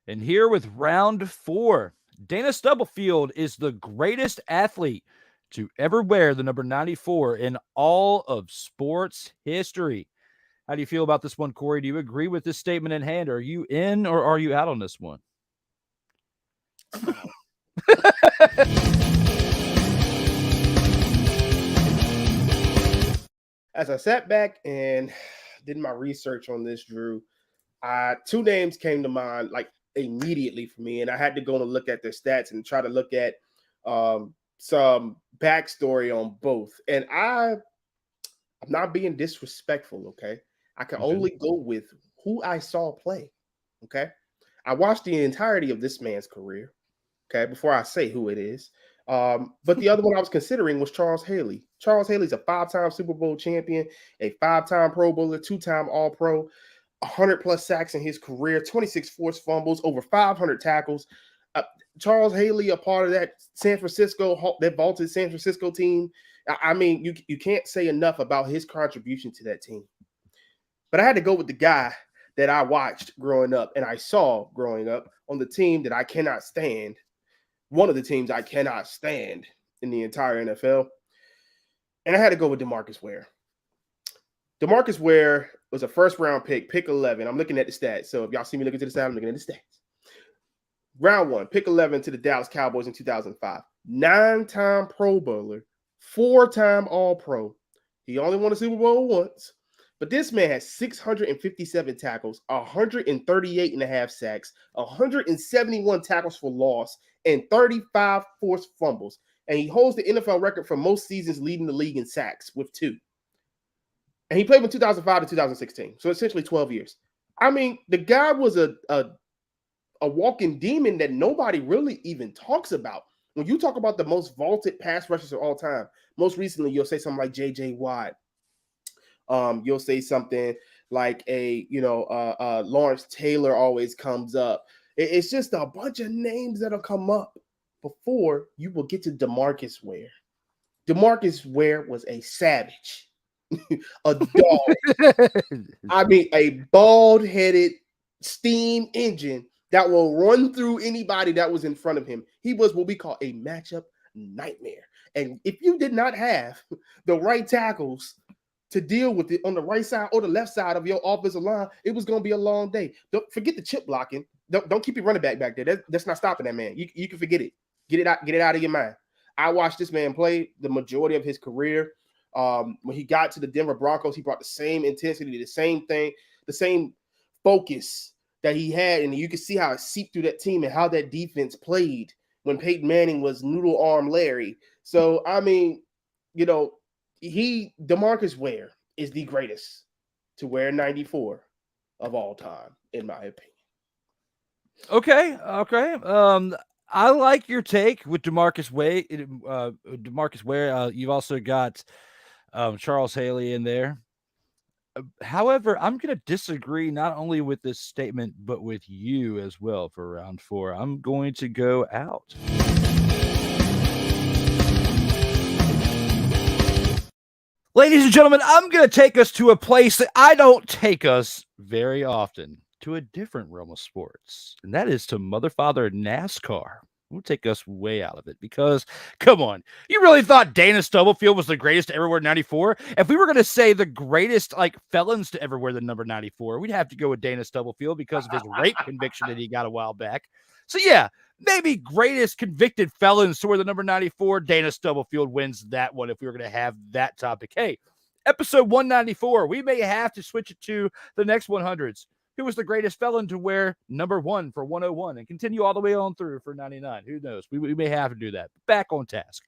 And here with round 4, Dana Stubblefield is the greatest athlete to ever wear the number 94 in all of sports history. How do you feel about this one, Korrey? Do you agree with this statement in hand? Are you in or are you out on this one? As I sat back and did my research on this, Drew, 2 names came to mind like immediately for me, and I had to go and look at their stats and try to look at some backstory on both. And I'm not being disrespectful, okay? I can only go with who I saw play, okay? I watched the entirety of this man's career, okay, before I say who it is. But the other one I was considering was Charles Haley. Charles Haley's a 5-time Super Bowl champion, a 5-time Pro Bowler, 2-time All-Pro, 100+ sacks in his career, 26 forced fumbles, over 500 tackles. Charles Haley, a part of that that vaulted San Francisco team. I mean, you can't say enough about his contribution to that team. But I had to go with the guy that I watched growing up and I saw growing up on the team that I cannot stand, one of the teams I cannot stand in the entire NFL. And I had to go with DeMarcus Ware. DeMarcus Ware was a first-round pick 11. I'm looking at the stats. So if y'all see me looking to the stats, I'm looking at the stats. Round 1, pick 11 to the Dallas Cowboys in 2005. 9-time Pro Bowler, 4-time All-Pro. He only won a Super Bowl once. But this man has 657 tackles, 138.5 sacks, 171 tackles for loss, and 35 forced fumbles. And he holds the NFL record for most seasons leading the league in sacks with 2. And he played from 2005 to 2016, so essentially 12 years. I mean, the guy was a walking demon that nobody really even talks about. When you talk about the most vaulted pass rushers of all time, most recently you'll say something like J.J. Watt. You'll say something like Lawrence Taylor always comes up. It's just a bunch of names that'll come up before you will get to DeMarcus Ware. DeMarcus Ware was a savage, a dog. I mean, a bald-headed steam engine that will run through anybody that was in front of him. He was what we call a matchup nightmare. And if you did not have the right tackles to deal with it on the right side or the left side of your offensive line, it was going to be a long day. Don't forget the chip blocking. Don't keep your running back there. That's not stopping that man. You can forget it. Get it out of your mind. I watched this man play the majority of his career. When he got to the Denver Broncos, he brought the same intensity, the same thing, the same focus that he had. And you could see how it seeped through that team and how that defense played when Peyton Manning was noodle arm Larry. So, I mean, DeMarcus Ware is the greatest to wear 94 of all time, in my opinion. Okay. I like your take with DeMarcus Ware. You've also got Charles Haley in there. However, I'm going to disagree not only with this statement, but with you as well for round 4. I'm going to go out. Ladies and gentlemen, I'm going to take us to a place that I don't take us very often, to a different realm of sports, and that is to motherfather NASCAR. We'll take us way out of it because, come on, you really thought Dana Stubblefield was the greatest to ever wear 94? If we were going to say the greatest felons to ever wear the number 94, we'd have to go with Dana Stubblefield because of his rape conviction that he got a while back. So yeah, maybe greatest convicted felons to wear the number 94, Dana Stubblefield wins that one if we were going to have that topic. Hey, episode 194, we may have to switch it to the next 100s. Who was the greatest felon to wear number 1 for 101 and continue all the way on through for 99? Who knows? We may have to do that. Back on task.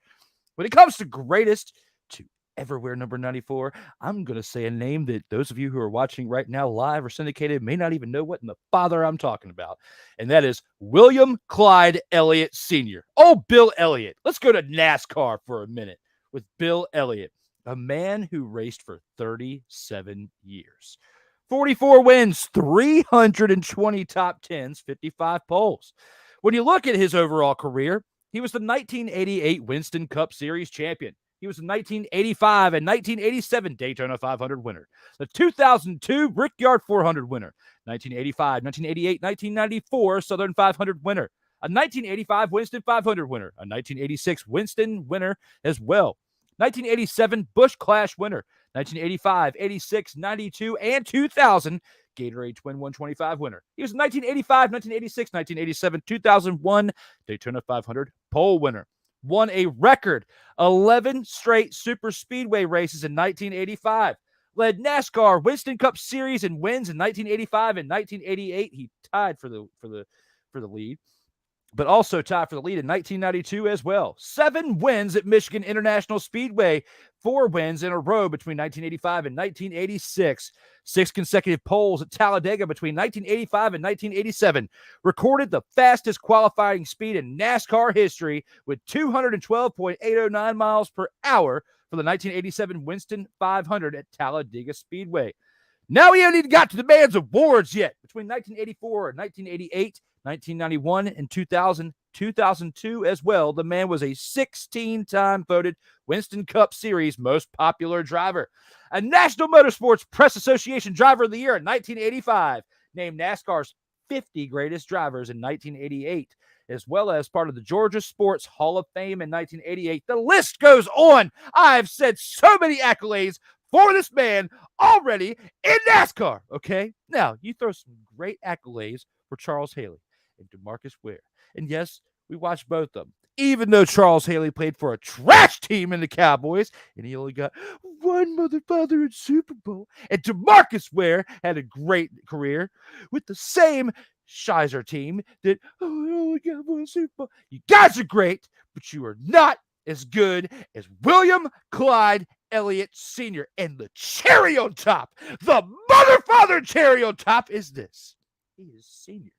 When it comes to greatest to ever wear number 94, I'm going to say a name that those of you who are watching right now live or syndicated may not even know what in the bother I'm talking about. And that is William Clyde Elliott Sr. Oh, Bill Elliott. Let's go to NASCAR for a minute with Bill Elliott, a man who raced for 37 years. 44 wins, 320 top 10s, 55 poles. When you look at his overall career, he was the 1988 Winston Cup Series champion. He was the 1985 and 1987 Daytona 500 winner, the 2002 Brickyard 400 winner, 1985, 1988, 1994 Southern 500 winner, a 1985 Winston 500 winner, a 1986 Winston winner as well, 1987 Busch Clash winner, 1985, 86, 92, and 2000 Gatorade Twin 125 winner. He was 1985, 1986, 1987, 2001 Daytona 500 pole winner. Won a record 11 straight super speedway races in 1985. Led NASCAR Winston Cup Series in wins in 1985 and 1988. He tied for the lead, but also tied for the lead in 1992 as well. 7 wins at Michigan International Speedway, 4 wins in a row between 1985 and 1986. 6 consecutive poles at Talladega between 1985 and 1987. Recorded the fastest qualifying speed in NASCAR history with 212.809 miles per hour for the 1987 Winston 500 at Talladega Speedway. Now we haven't even got to the man's awards yet. Between 1984 and 1988, 1991 and 2000, 2002 as well. The man was a 16-time voted Winston Cup Series most popular driver. A National Motorsports Press Association Driver of the Year in 1985, named NASCAR's 50 greatest drivers in 1988, as well as part of the Georgia Sports Hall of Fame in 1988. The list goes on. I've said so many accolades for this man already in NASCAR, okay? Now, you throw some great accolades for Charles Haley and DeMarcus Ware. And yes, we watched both of them. Even though Charles Haley played for a trash team in the Cowboys, and he only got one mother in Super Bowl, and DeMarcus Ware had a great career with the same Shizer team that, I only got one Super Bowl. You guys are great, but you are not as good as William Clyde Elliott Sr. And the cherry on top, the mother cherry on top is this. He is senior.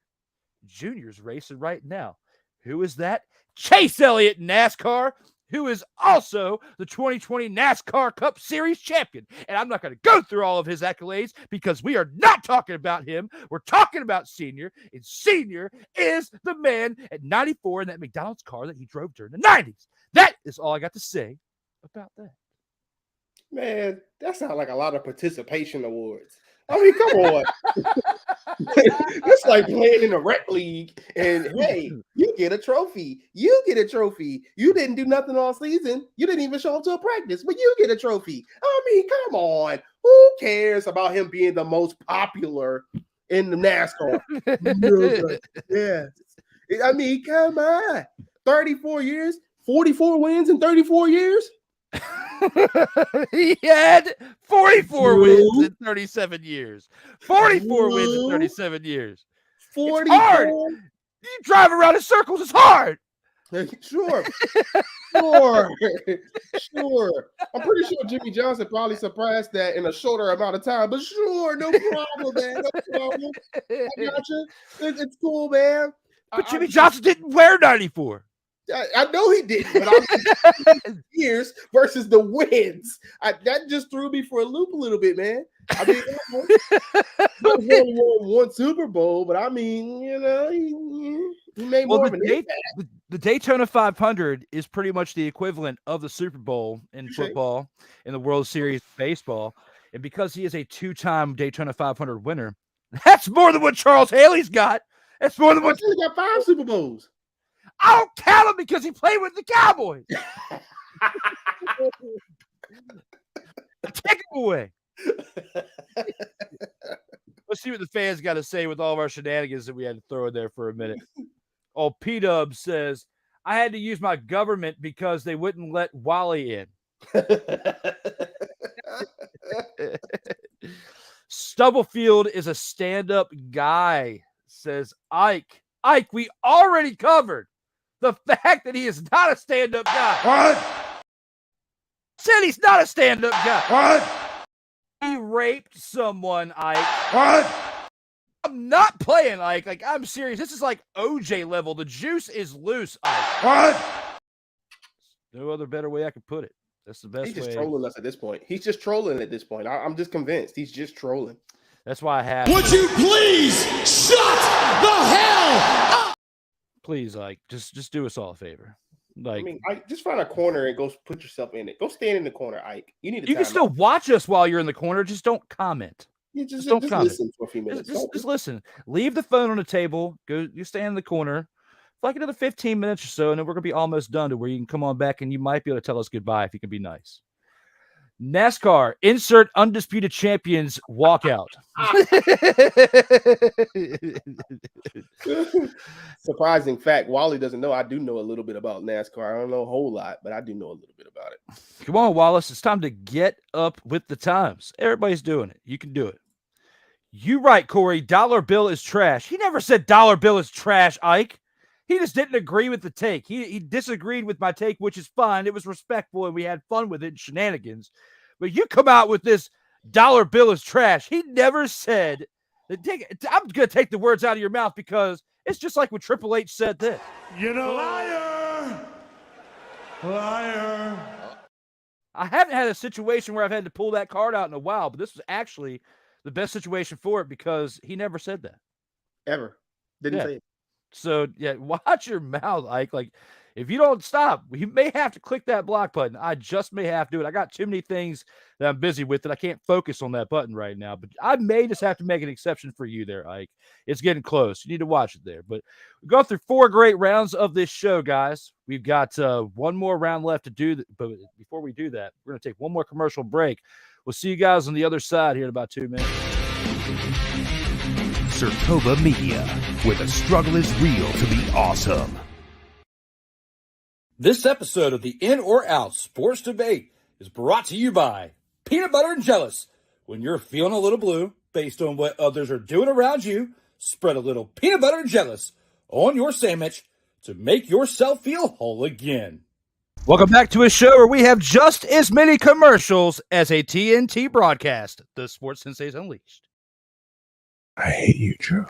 Junior's racing right now. Who is that? Chase Elliott in NASCAR, who is also the 2020 NASCAR Cup Series champion. And I'm not going to go through all of his accolades because we are not talking about him. We're talking about Senior, and Senior is the man at 94 in that McDonald's car that he drove during the 90s. That is all I got to say about that. Man, that sounds like a lot of participation awards. I mean, come on. It's like playing in a rec league, and hey, you get a trophy. You get a trophy. You didn't do nothing all season. You didn't even show up to a practice, but you get a trophy. I mean, come on. Who cares about him being the most popular in the NASCAR? Yeah. I mean, come on. 34 years, 44 wins in 34 years. He had 44 wins in 37 years. 44 wins in 37 years. 44. It's hard. You drive around in circles. It's hard. Sure. Sure. I'm pretty sure Jimmy Johnson probably surpassed that in a shorter amount of time, but sure, no problem, man. No problem. I got you. It's cool, man. But Jimmy Johnson didn't wear 94. I know he didn't, but I'm years versus the wins. That just threw me for a loop a little bit, man. I mean, he only won one Super Bowl, but I mean, you know, he made more of an impact. The Daytona 500 is pretty much the equivalent of the Super Bowl in football, in the World Series of baseball. And because he is a two-time Daytona 500 winner, that's more than what Charles Haley's got. That's more than what he got 5 Super Bowls. I don't count him because he played with the Cowboys. Take him away. Let's see what the fans got to say with all of our shenanigans that we had to throw in there for a minute. Oh, P-Dub says, I had to use my government because they wouldn't let Wally in. Stubblefield is a stand-up guy, says Ike. Ike, we already covered the fact that he is not a stand-up guy. What? Said he's not a stand-up guy. What? He raped someone, Ike. What? I'm not playing, Ike. Like, I'm serious. This is like OJ level. The juice is loose, Ike. What? No other better way I could put it. That's the best way. He's just trolling us at this point. He's just trolling at this point. I'm just convinced. He's just trolling. That's why I have. Would you please shut the hell up? Please, Ike, just do us all a favor. Like, I mean, Ike, just find a corner and go put yourself in it. Go stand in the corner, Ike. You need to. You can still watch us while you're in the corner. Just don't comment. Yeah, just don't comment. Listen for a few minutes. Just listen. Leave the phone on the table. Go. You stand in the corner for like another 15 minutes or so, and then we're gonna be almost done to where you can come on back and you might be able to tell us goodbye if you can be nice. NASCAR, insert undisputed champions walkout. Surprising fact, Wally doesn't know. I do know a little bit about NASCAR. I don't know a whole lot, but I do know a little bit about it. Come on, Wallace. It's time to get up with the times. Everybody's doing it. You can do it. You right, Korrey. Dollar Bill is trash. He never said Dollar Bill is trash, Ike. He just didn't agree with the take. He disagreed with my take, which is fine. It was respectful, and we had fun with it and shenanigans. But you come out with this Dollar Bill is trash. He never said that. I'm going to take the words out of your mouth because it's just like when Triple H said this. You're a liar. Liar. I haven't had a situation where I've had to pull that card out in a while, but this was actually the best situation for it because he never said that. Ever. Didn't say it. So yeah, watch your mouth, Ike. Like, if you don't stop, you may have to click that block button. I just may have to do it. I got too many things that I'm busy with that I can't focus on that button right now. But I may just have to make an exception for you there, Ike. It's getting close. You need to watch it there. But we've gone through 4 great rounds of this show, guys. We've got one more round left to do. But before we do that, we're going to take one more commercial break. We'll see you guys on the other side here in about 2 minutes. SIRTOBA Media, where the struggle is real to be awesome. This episode of the In or Out Sports Debate is brought to you by Peanut Butter and Jealous. When you're feeling a little blue based on what others are doing around you, spread a little peanut butter and jealous on your sandwich to make yourself feel whole again. Welcome back to a show where we have just as many commercials as a TNT broadcast, the Sports Senseis Unleashed. I hate you, Joe.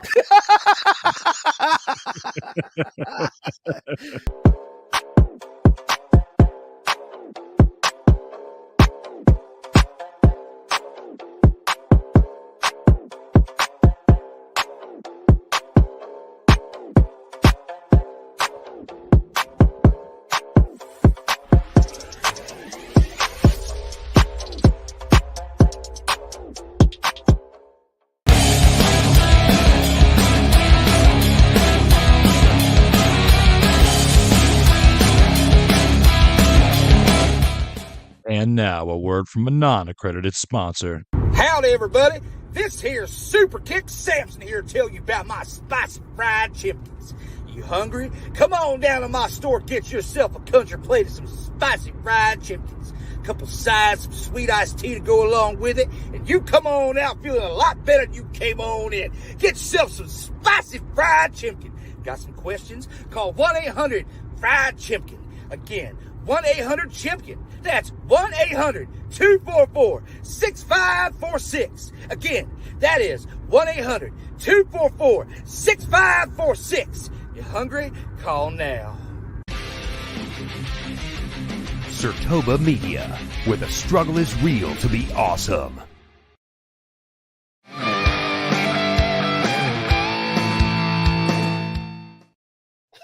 And now a word from a non-accredited sponsor. Howdy, everybody. This here's Super Kick Samson here to tell you about my spicy fried chickens. You hungry? Come on down to my store, get yourself a country plate of some spicy fried chickens. A couple sides, some sweet iced tea to go along with it, and you come on out feeling a lot better than you came on in. Get yourself some spicy fried chicken. Got some questions? Call 1-800-FRIED-CHIMPKIN. Again, 1-800-CHIMPKIN. That's 1-800-244-6546. Again, that is 1-800-244-6546. You hungry? Call now. SIRTOBA Media, where the struggle is real to be awesome.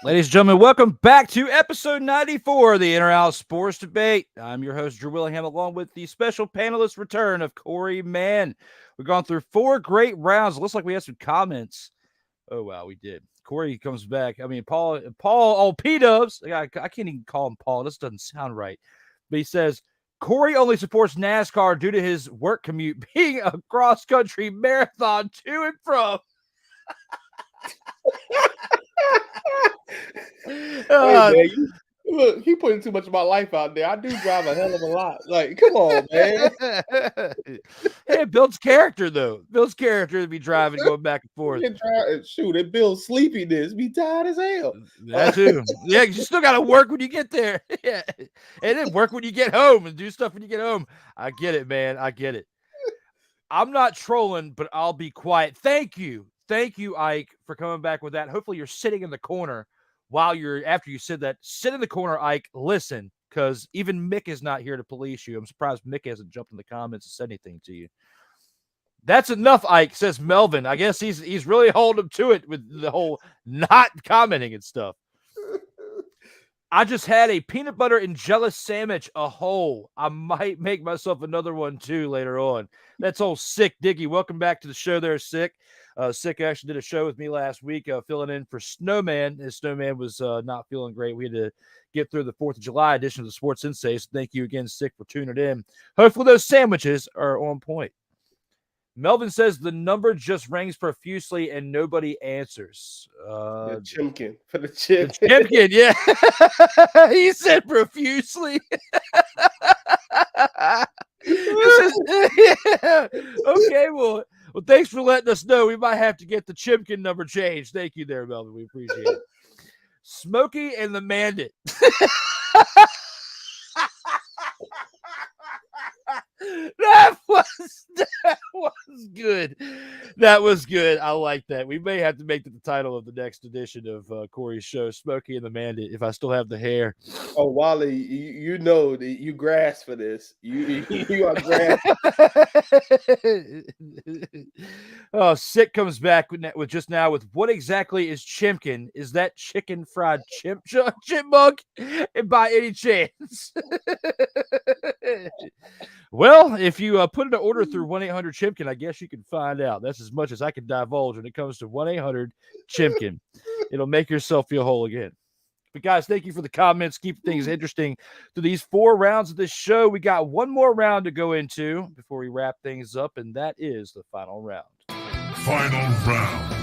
Ladies and gentlemen, welcome back to episode 94 of the In or Out Sports Debate. I'm your host, Drew Willingham, along with the special panelist return of Korrey Mann. We've gone through 4 great rounds. It looks like we had some comments. Oh, wow, we did. Korrey comes back. I mean, Paul, P-Dubs. I can't even call him Paul. This doesn't sound right. But he says, Korrey only supports NASCAR due to his work commute being a cross-country marathon to and from. Hey, man, look, he putting too much of my life out there. I do drive a hell of a lot. Like, come on, man. Hey, it builds character, though. It builds character to be driving, going back and forth. Shoot, it builds sleepiness. Be tired as hell. That too. Yeah, you still got to work when you get there. Yeah. And then work when you get home and do stuff when you get home. I get it, man. I get it. I'm not trolling, but I'll be quiet. Thank you. Thank you, Ike, for coming back with that. Hopefully you're sitting in the corner after you said that. Sit in the corner, Ike. Listen, because even Mick is not here to police you. I'm surprised Mick hasn't jumped in the comments and said anything to you. That's enough, Ike, says Melvin. I guess he's really holding him to it with the whole not commenting and stuff. I just had a peanut butter and jealous sandwich, a whole. I might make myself another one, too, later on. That's old Sick Diggy. Welcome back to the show there, Sick. Sick actually did a show with me last week, filling in for Snowman. His Snowman was not feeling great. We had to get through the 4th of July edition of the Sports Senseis. Thank you again, Sick, for tuning in. Hopefully those sandwiches are on point. Melvin says the number just rings profusely and nobody answers. The Chimkin for the chip. The Chimkin, yeah. He said profusely. Yeah. Okay, well, thanks for letting us know. We might have to get the Chimkin number changed. Thank you there, Melvin. We appreciate it. Smokey and the Mandit. That was good. That was good. I like that. We may have to make it the title of the next edition of Korrey's show, Smokey and the Bandit, if I still have the hair. Oh, Wally, you know that you grasp for this. You are grasp. Oh, Sick comes back with just now with what exactly is chimkin? Is that chicken fried chipmunk? And by any chance? Well, if you put in an order through 1-800-CHIMPKIN, I guess you can find out. That's as much as I can divulge when it comes to 1-800-CHIMPKIN. It'll make yourself feel whole again. But guys, thank you for the comments. Keep things interesting through these 4 rounds of this show. We got one more round to go into before we wrap things up, and that is the final round. Final round.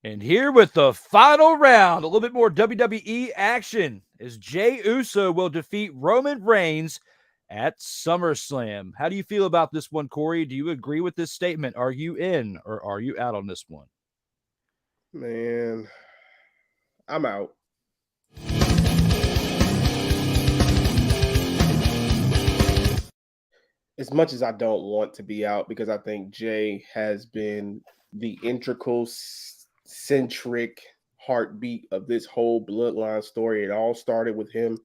And here with the final round, a little bit more WWE action as Jey Uso will defeat Roman Reigns at SummerSlam. How do you feel about this one, Korrey? Do you agree with this statement? Are you in or are you out on this one? Man, I'm out. As much as I don't want to be out, because I think Jey has been the integral centric heartbeat of this whole bloodline story. It all started with him,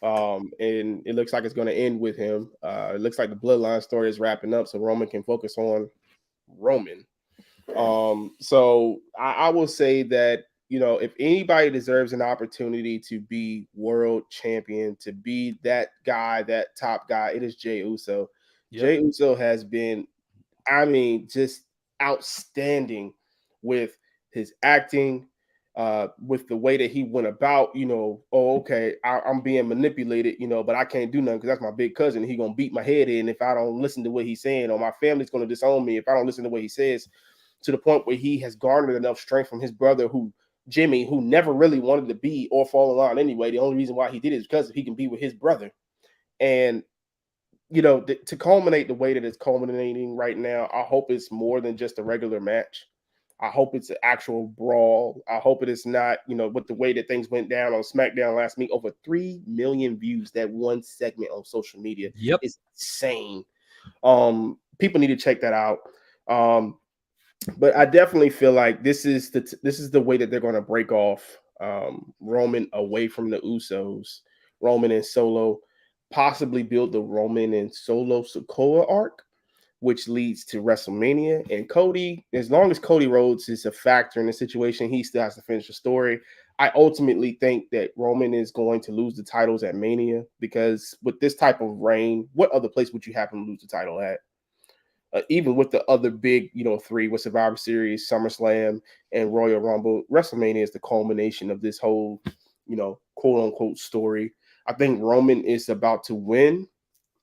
and it looks like it's going to end with him. It looks like the bloodline story is wrapping up, so Roman can focus on Roman. So I will say that, you know, if anybody deserves an opportunity to be world champion, to be that guy, that top guy, it is Jey Uso. Yep. Jey Uso has been, I mean, just outstanding with his acting, with the way that he went about, you know, I'm being manipulated, you know, but I can't do nothing because that's my big cousin. He gonna beat my head in if I don't listen to what he's saying, or my family's gonna disown me if I don't listen to what he says, to the point where he has garnered enough strength from his brother, Jimmy, who never really wanted to be or fall in line anyway. The only reason why he did it is because he can be with his brother. And, you know, to culminate the way that it's culminating right now, I hope it's more than just a regular match. I hope it's an actual brawl. I hope it is not, you know, with the way that things went down on SmackDown last week, over 3 million views, that one segment on social media. Yep. It's insane. People need to check that out. But I definitely feel like this is the way that they're going to break off Roman away from the Usos, Roman and Solo, possibly build the Roman and Solo Sikoa arc, which leads to WrestleMania. And Cody, as long as Cody Rhodes is a factor in the situation, he still has to finish the story. I ultimately think that Roman is going to lose the titles at Mania, because with this type of reign, what other place would you have him lose the title at? Even with the other big, you know, 3 with Survivor Series, SummerSlam, and Royal Rumble, WrestleMania is the culmination of this whole, you know, quote unquote story. I think Roman is about to win,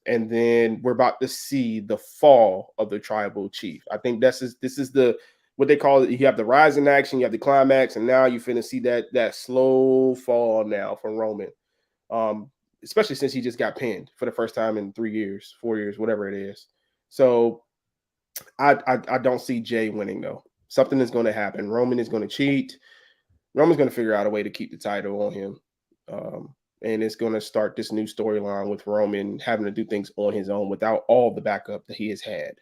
and then we're about to see the fall of the tribal chief. I think this is the, what they call it. You have the rise in action, you have the climax, and now you're finna see that slow fall now from Roman. Especially since he just got pinned for the first time in 3 years, 4 years, whatever it is. So I don't see Jey winning, though. Something is going to happen. Roman is going to cheat. Roman's going to figure out a way to keep the title on him. And it's going to start this new storyline with Roman having to do things on his own without all the backup that he has had.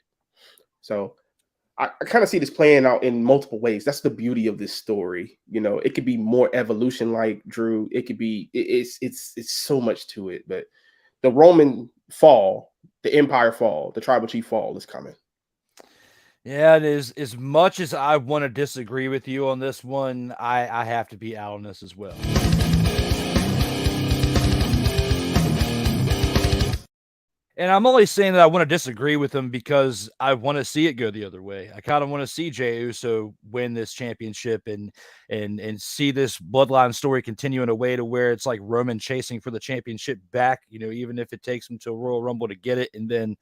So I kind of see this playing out in multiple ways. That's the beauty of this story. You know, it could be more evolution like Drew. It could be, it's so much to it. But the Roman fall, the Empire fall, the tribal chief fall is coming. Yeah, it is. As much as I want to disagree with you on this one, I have to be out on this as well. And I'm only saying that I want to disagree with him because I want to see it go the other way. I kind of want to see Jey Uso win this championship and see this bloodline story continue in a way to where it's like Roman chasing for the championship back, you know, even if it takes him to a Royal Rumble to get it. And then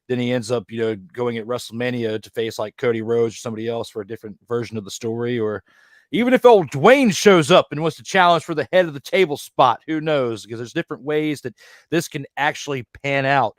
he ends up, you know, going at WrestleMania to face like Cody Rhodes or somebody else for a different version of the story. Or even if old Dwayne shows up and wants to challenge for the head of the table spot, who knows? Because there's different ways that this can actually pan out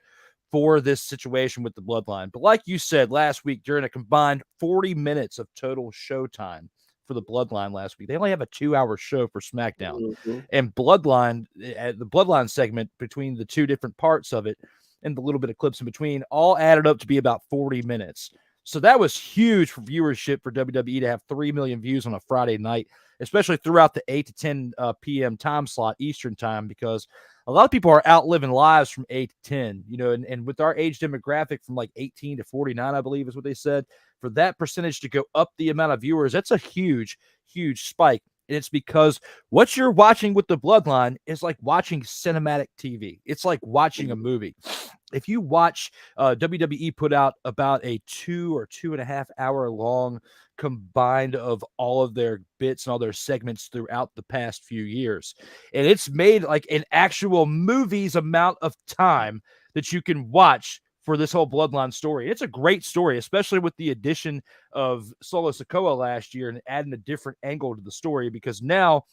for this situation with the bloodline. But like you said last week, during a combined 40 minutes of total showtime, for the Bloodline last week. They only have a 2-hour show for SmackDown. Mm-hmm. And Bloodline, the Bloodline segment between the two different parts of it and the little bit of clips in between all added up to be about 40 minutes. So that was huge for viewership for WWE to have 3 million views on a Friday night, especially throughout the 8 to 10 p.m. time slot Eastern time, because a lot of people are out living lives from 8 to 10, you know, and with our age demographic from like 18 to 49, I believe is what they said, for that percentage to go up the amount of viewers, that's a huge, huge spike. And it's because what you're watching with the Bloodline is like watching cinematic TV. It's like watching a movie. If you watch WWE put out about a 2 or 2.5 hour long combined of all of their bits and all their segments throughout the past few years, and it's made like an actual movie's amount of time that you can watch for this whole Bloodline story. It's a great story, especially with the addition of Solo Sikoa last year and adding a different angle to the story, because now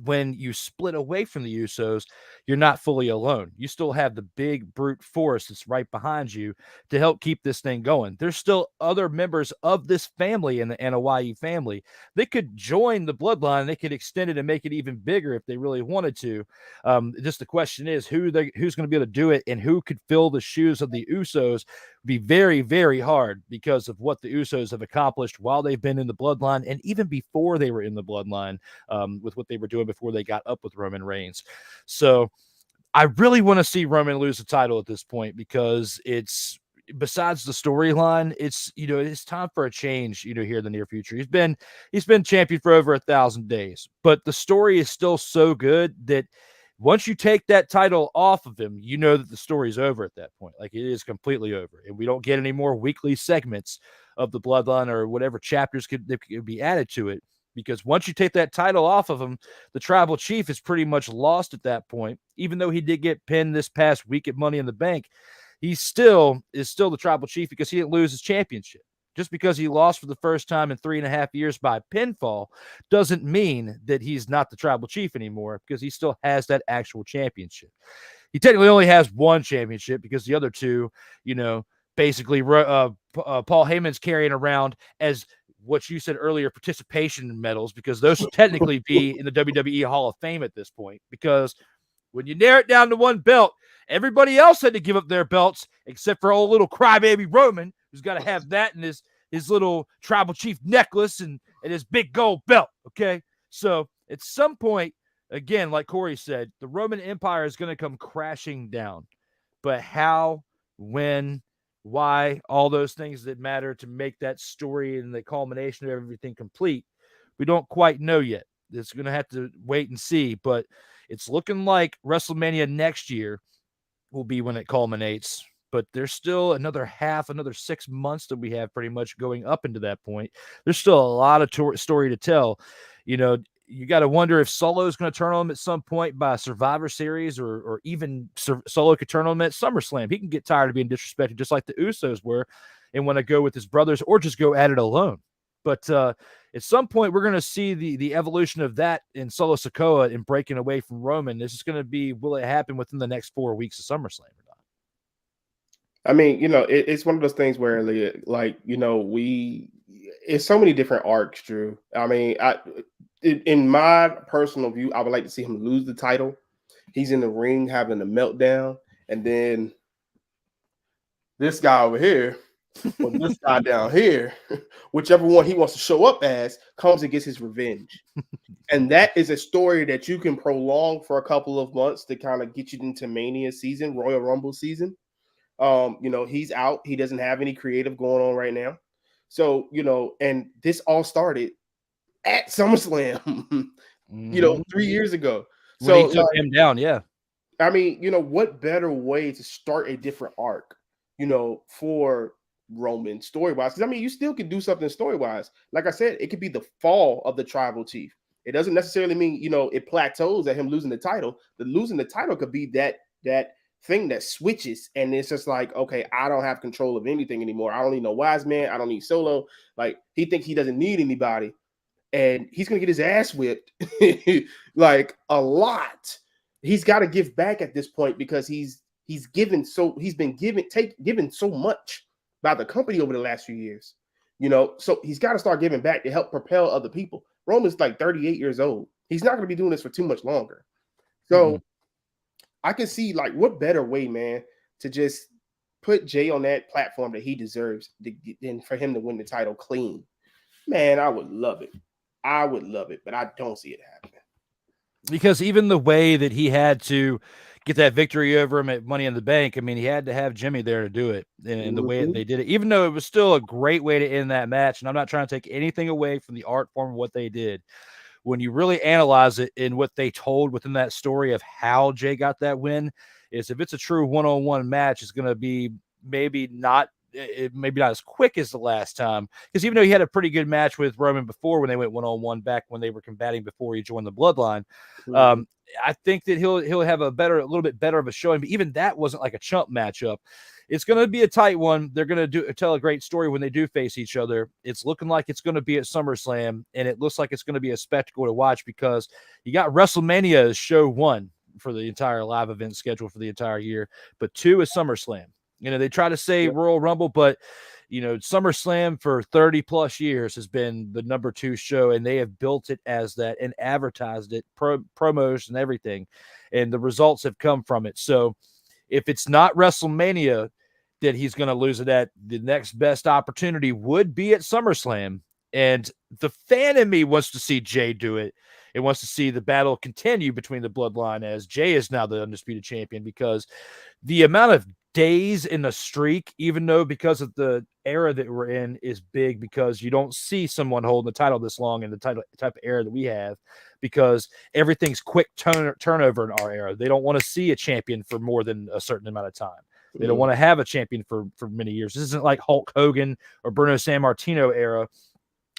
when you split away from the Usos, you're not fully alone. You still have the big brute force that's right behind you to help keep this thing going. There's still other members of this family in the NOYE family. They could join the Bloodline. They could extend it and make it even bigger if they really wanted to. Just the question is who's going to be able to do it, and who could fill the shoes of the Usos. Be very, very hard because of what the Usos have accomplished while they've been in the Bloodline, and even before they were in the Bloodline, with what they were doing before they got up with Roman Reigns. So I really want to see Roman lose the title at this point, because it's, besides the storyline, it's, you know, it's time for a change, you know, here in the near future. He's been champion for over 1,000 days, but the story is still so good that once you take that title off of him, you know that the story's over at that point. Like, it is completely over, and we don't get any more weekly segments of the Bloodline or whatever chapters could be added to it. Because once you take that title off of him, the tribal chief is pretty much lost at that point. Even though he did get pinned this past week at Money in the Bank, he still is the tribal chief because he didn't lose his championship. Just because he lost for the first time in 3.5 years by pinfall doesn't mean that he's not the tribal chief anymore, because he still has that actual championship. He technically only has one championship, because the other two, you know, basically Paul Heyman's carrying around as what you said earlier, participation medals, because those should technically be in the WWE Hall of Fame at this point, because when you narrow it down to one belt, everybody else had to give up their belts except for old little crybaby Roman, who's got to have that in his little tribal chief necklace and his big gold belt. Okay. So at some point, again, like Korrey said, the Roman Empire is going to come crashing down. But how, when, why, all those things that matter to make that story and the culmination of everything complete, we don't quite know yet. It's going to have to wait and see. But it's looking like WrestleMania next year will be when it culminates. But there's still another 6 months that we have pretty much going up into that point. There's still a lot of story to tell. You know, you got to wonder if Solo is going to turn on him at some point by Survivor Series, or even Solo could turn on him at SummerSlam. He can get tired of being disrespected just like the Usos were and want to go with his brothers or just go at it alone. But at some point, we're going to see the evolution of that in Solo Sikoa and breaking away from Roman. This is going to be, will it happen within the next 4 weeks of SummerSlam or not? I mean, you know, it's one of those things where, like, you know, it's so many different arcs, Drew. I mean, in my personal view, I would like to see him lose the title. He's in the ring having a meltdown, and then this guy over here, or this guy down here, whichever one he wants to show up as, comes and gets his revenge. And that is a story that you can prolong for a couple of months to kind of get you into Mania season, Royal Rumble season. You know, he's out. He doesn't have any creative going on right now. So, you know, and this all started at SummerSlam, you know, 3 years ago. So when he took him down, yeah. I mean, you know, what better way to start a different arc, you know, for Roman story-wise? Because, I mean, you still could do something story-wise. Like I said, it could be the fall of the tribal chief. It doesn't necessarily mean, you know, it plateaus at him losing the title. The losing the title could be that thing that switches, and it's just like, okay, I don't have control of anything anymore. I don't need no wise man. I don't need Solo. Like, he thinks he doesn't need anybody, and he's gonna get his ass whipped like a lot. He's got to give back at this point, because he's been given so much by the company over the last few years. So he's got to start giving back to help propel other people. Roman's like 38 years old. He's not going to be doing this for too much longer. So I can see, like, what better way, man, to just put Jey on that platform that he deserves than for him to win the title clean. Man, I would love it. I would love it, but I don't see it happening. Because even the way that he had to get that victory over him at Money in the Bank, I mean, he had to have Jimmy there to do it. And the way that they did it, even though it was still a great way to end that match, and I'm not trying to take anything away from the art form of what they did. When you really analyze it in what they told within that story of how Jey got that win, is if it's a true one-on-one match, it's going to be maybe not as quick as the last time. Because even though he had a pretty good match with Roman before when they went one-on-one back when they were combating before he joined the Bloodline, I think that he'll have a little bit better of a showing. But even that wasn't like a chump matchup. It's going to be a tight one. They're going to tell a great story when they do face each other. It's looking like it's going to be at SummerSlam, and it looks like it's going to be a spectacle to watch because you got WrestleMania as show 1 for the entire live event schedule for the entire year, but 2 is SummerSlam. They try to say Royal Rumble, but SummerSlam for 30 plus years has been the number 2 show, and they have built it as that and advertised it, promos and everything, and the results have come from it. So if it's not WrestleMania that he's going to lose it at, the next best opportunity would be at SummerSlam. And the fan in me wants to see Jey do it. It wants to see the battle continue between the Bloodline as Jey is now the undisputed champion, because the amount of days in the streak, even though because of the era that we're in, is big, because you don't see someone holding the title this long in the type of era that we have, because everything's quick turnover in our era. They don't want to see a champion for more than a certain amount of time. They don't want to have a champion for many years. This isn't like Hulk Hogan or Bruno Sammartino era,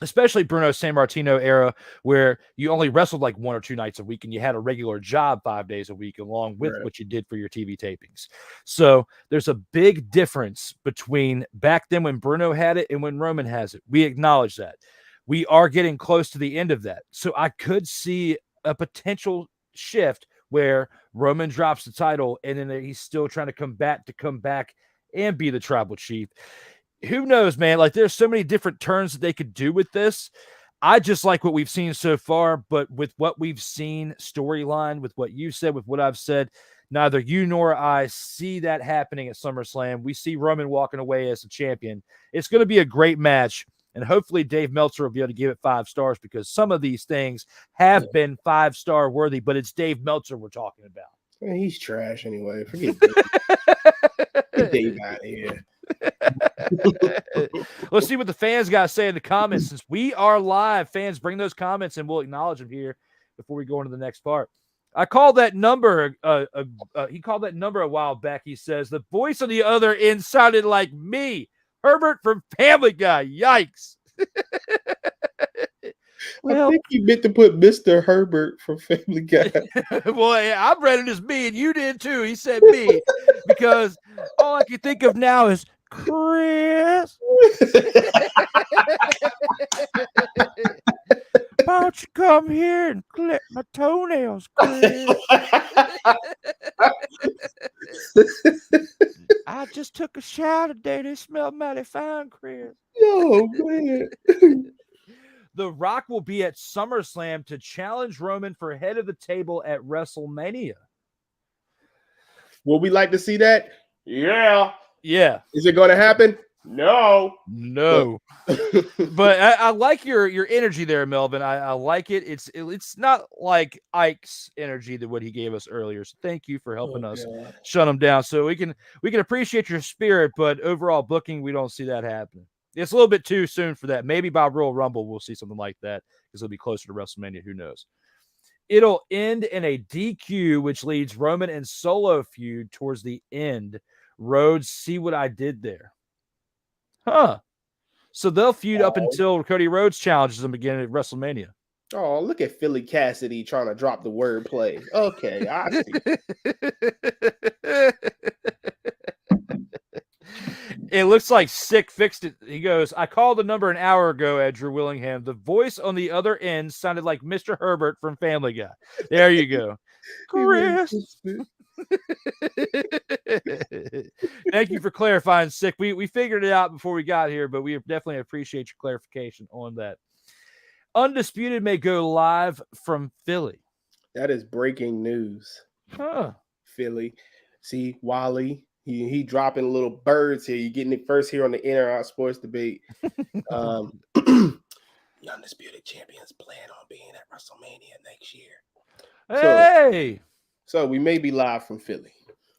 especially Bruno Sammartino era, where you only wrestled like 1 or 2 nights a week and you had a regular job 5 days a week along with what you did for your TV tapings. So there's a big difference between back then when Bruno had it and when Roman has it. We acknowledge that. We are getting close to the end of that. So I could see a potential shift where Roman drops the title and then he's still trying to come back and be the tribal chief. Who knows, man? Like, there's so many different turns that they could do with this. I just like what we've seen so far, but with what we've seen storyline, with what you said, with what I've said, neither you nor I see that happening at SummerSlam. We see Roman walking away as the champion. It's going to be a great match, and hopefully Dave Meltzer will be able to give it 5 stars, because some of these things have been 5-star worthy, but it's Dave Meltzer we're talking about. Man, he's trash anyway. Forget Dave. Get Dave out of here. Let's see what the fans got to say in the comments. Since we are live, fans, bring those comments and we'll acknowledge them here before we go into the next part. I called that number. He called that number a while back. He says the voice on the other end sounded like me, Herbert from Family Guy. Yikes! Well, I think you meant to put Mr. Herbert from Family Guy. Well, I read it as me, and you did too. He said me because all I can think of now is Chris. Why don't you come here and clip my toenails, Chris? I just took a shower today. They smell mighty fine, Chris. Oh, man. The Rock will be at SummerSlam to challenge Roman for head of the table at WrestleMania. Would we like to see that? Yeah. Yeah. Is it going to happen? No. But I like your energy there, Melvin. I like it. It's not like Ike's energy that what he gave us earlier. So thank you for helping us shut him down. So we can appreciate your spirit, but overall booking, we don't see that happening. It's a little bit too soon for that. Maybe by Royal Rumble, we'll see something like that because it'll be closer to WrestleMania. Who knows? It'll end in a DQ, which leads Roman and Solo feud towards the end. Rhodes, see what I did there. Huh. So they'll feud up until Cody Rhodes challenges them again at WrestleMania. Oh, look at Philly Cassidy trying to drop the word play. Okay, I see. It looks like Sick fixed it. He goes, I called the number an hour ago at Drew Willingham. The voice on the other end sounded like Mr. Herbert from Family Guy. There you go. Chris. Thank you for clarifying, Sick. We figured it out before we got here, but we definitely appreciate your clarification on that. Undisputed may go live from Philly. That is breaking news. Huh. Philly. See, Wally, he dropping little birds here. You're getting it first here on the In or Out Sports Debate. The Undisputed Champions plan on being at WrestleMania next year. Hey! So we may be live from Philly.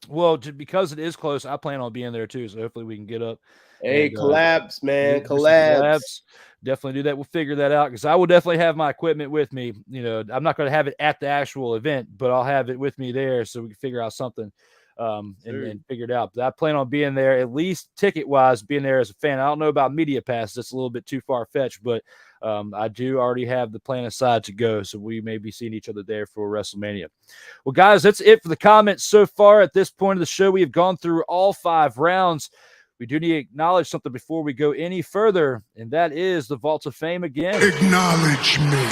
Well, because it is close, I plan on being there too. So hopefully we can get up. Hey, and, collabs, man. do some Collabs. Definitely do that. We'll figure that out because I will definitely have my equipment with me. You know, I'm not going to have it at the actual event, but I'll have it with me there so we can figure out something and figure it out. But I plan on being there, at least ticket-wise, being there as a fan. I don't know about media passes. That's a little bit too far-fetched, but I do already have the plan aside to go, so we may be seeing each other there for WrestleMania. Well, guys, that's it for the comments so far. At this point of the show, we have gone through all 5 rounds. We do need to acknowledge something before we go any further, and that is the Vault of Fame again. Acknowledge me.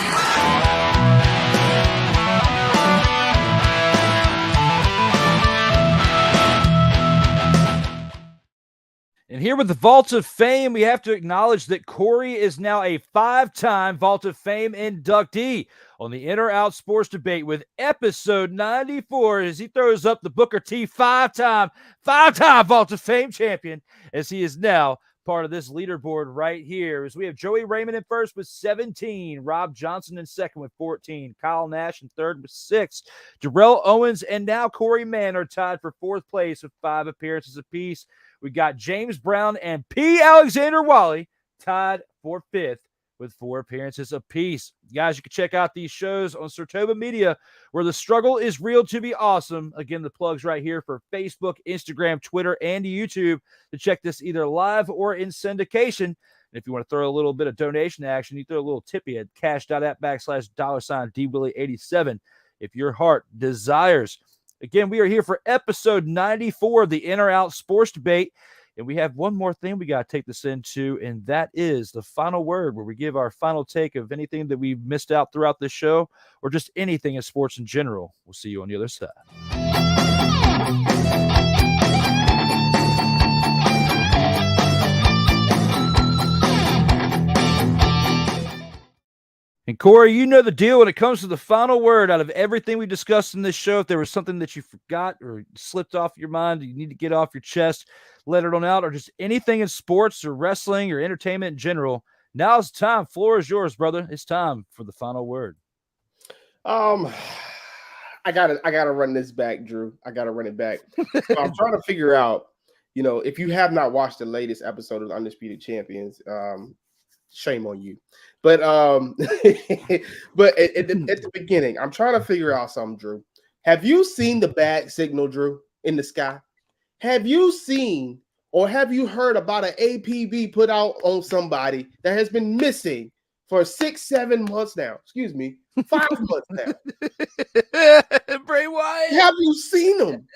And here with the Vault of Fame, we have to acknowledge that Korrey is now a 5-time Vault of Fame inductee on the In or Out Sports Debate with episode 94 as he throws up the Booker T 5-time Vault of Fame champion as he is now part of this leaderboard right here. As we have Joey Raymond in first with 17, Rob Johnson in second with 14, Kyle Nash in third with 6, Jarrell Owens and now Korrey Mann are tied for 4th place with 5 appearances apiece. We got James Brown and P. Alexander Wally tied for 5th with 4 appearances apiece. Guys, you can check out these shows on SIRTOBA Media, where the struggle is real to be awesome. Again, the plug's right here for Facebook, Instagram, Twitter, and YouTube to check this either live or in syndication. And if you want to throw a little bit of donation action, you throw a little tippy at cash.app/$DWILL87 if your heart desires. Again, we are here for episode 94 of the In or Out Sports Debate. And we have one more thing we got to take this into, and that is the final word, where we give our final take of anything that we've missed out throughout this show or just anything in sports in general. We'll see you on the other side. And Korrey, you know the deal when it comes to the final word out of everything we discussed in this show. If there was something that you forgot or slipped off your mind, you need to get off your chest, let it on out, or just anything in sports or wrestling or entertainment in general, now's the time. Floor is yours, brother. It's time for the final word. I gotta run this back, Drew. I gotta run it back. So I'm trying to figure out, if you have not watched the latest episode of the Undisputed Champions, shame on you. But at the beginning, I'm trying to figure out something, Drew. Have you seen the bad signal, Drew, in the sky? Have you seen or have you heard about an APB put out on somebody that has been missing for 6-7 months now? Excuse me, 5 months now. Bray Wyatt. Have you seen them?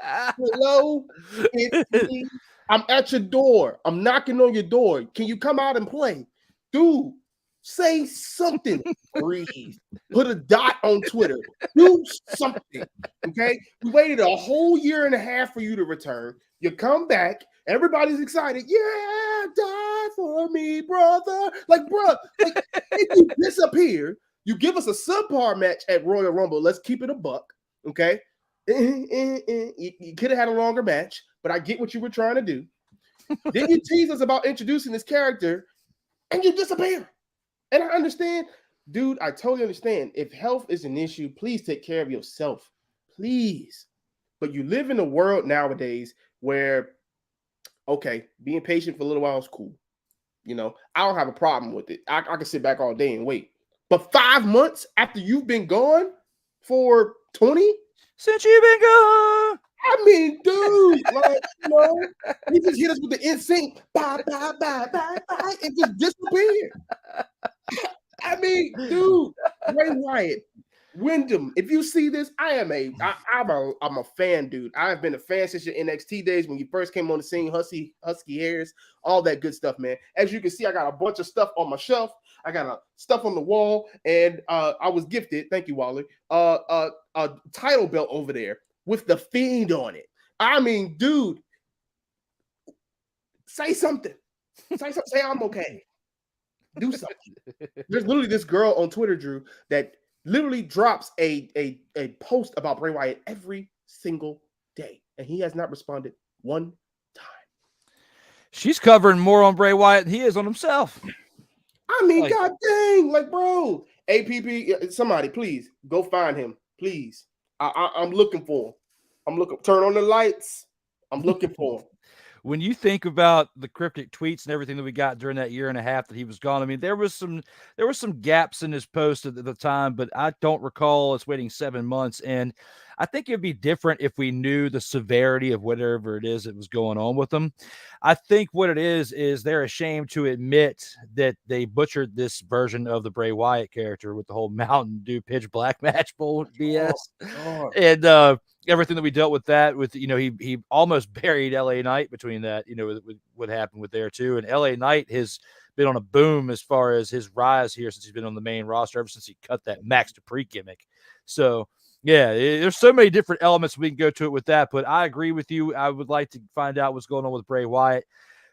Hello, it's me. I'm at your door. I'm knocking on your door. Can you come out and play? Dude, say something. Breathe. Put a dot on Twitter. Do something. Okay? We waited a whole 1.5 years for you to return. You come back. Everybody's excited. Yeah, die for me, brother. Like, bro, if you disappear, you give us a subpar match at Royal Rumble. Let's keep it a buck. Okay? You could have had a longer match, but I get what you were trying to do. Then you tease us about introducing this character, and you disappear. And I understand, dude, I totally understand. If health is an issue, please take care of yourself. Please. But you live in a world nowadays where, okay, being patient for a little while is cool. I don't have a problem with it. I can sit back all day and wait. But 5 months after you've been gone for 20? Since you've been gone. I mean, dude, he just hit us with the NSYNC, bye, bye, bye, bye, bye, and just disappeared. I mean, dude, Bray Wyatt, Wyndham, if you see this, I'm a fan, dude. I've been a fan since your NXT days when you first came on the scene, husky hairs, all that good stuff, man. As you can see, I got a bunch of stuff on my shelf. I got stuff on the wall, and I was gifted, thank you, Wally, a title belt over there. with the Fiend on it. I mean, dude, say something. Say I'm okay. Do something. There's literally this girl on Twitter, Drew, that literally drops a post about Bray Wyatt every single day, and he has not responded one time. She's covering more on Bray Wyatt than he is on himself. I mean, god dang, like, bro, APP, somebody please go find him, please. I'm looking for him. Turn on the lights. I'm looking for him. When you think about the cryptic tweets and everything that we got during that year and a half that he was gone, I mean, there were some gaps in his post at the time, but I don't recall us waiting 7 months. And I think it'd be different if we knew the severity of whatever it is that was going on with them. I think what it is they're ashamed to admit that they butchered this version of the Bray Wyatt character with the whole Mountain Dew pitch black match bull BS. And everything that we dealt with that with, he almost buried LA Knight between that, with what happened with there too. And LA Knight has been on a boom as far as his rise here since he's been on the main roster ever since he cut that Max Dupree gimmick. So yeah, there's so many different elements we can go to it with that, but I agree with you. I would like to find out what's going on with Bray Wyatt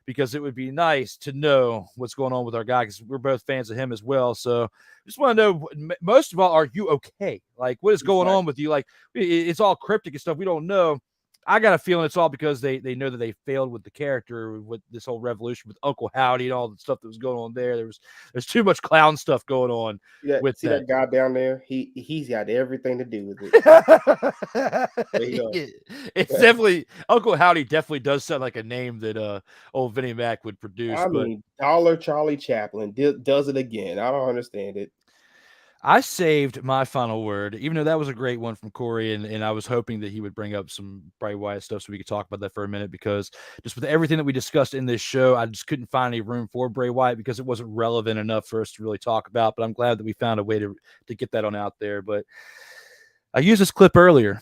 because it would be nice to know what's going on with our guy because we're both fans of him as well. So just want to know, most of all, are you okay? Like, what is going on with you? Like, it's all cryptic and stuff. We don't know. I got a feeling it's all because they know that they failed with the character, with this whole revolution with Uncle Howdy and all the stuff that was going on there. There's too much clown stuff going on. With that guy down there. He's got everything to do with it. It's definitely Uncle Howdy. Definitely does sound like a name that old Vinnie Mac would produce. I mean, Dollar Charlie Chaplin does it again. I don't understand it. I saved my final word, even though that was a great one from Korrey, and I was hoping that he would bring up some Bray Wyatt stuff so we could talk about that for a minute, because just with everything that we discussed in this show, I just couldn't find any room for Bray Wyatt because it wasn't relevant enough for us to really talk about, but I'm glad that we found a way to get that on out there. But I used this clip earlier.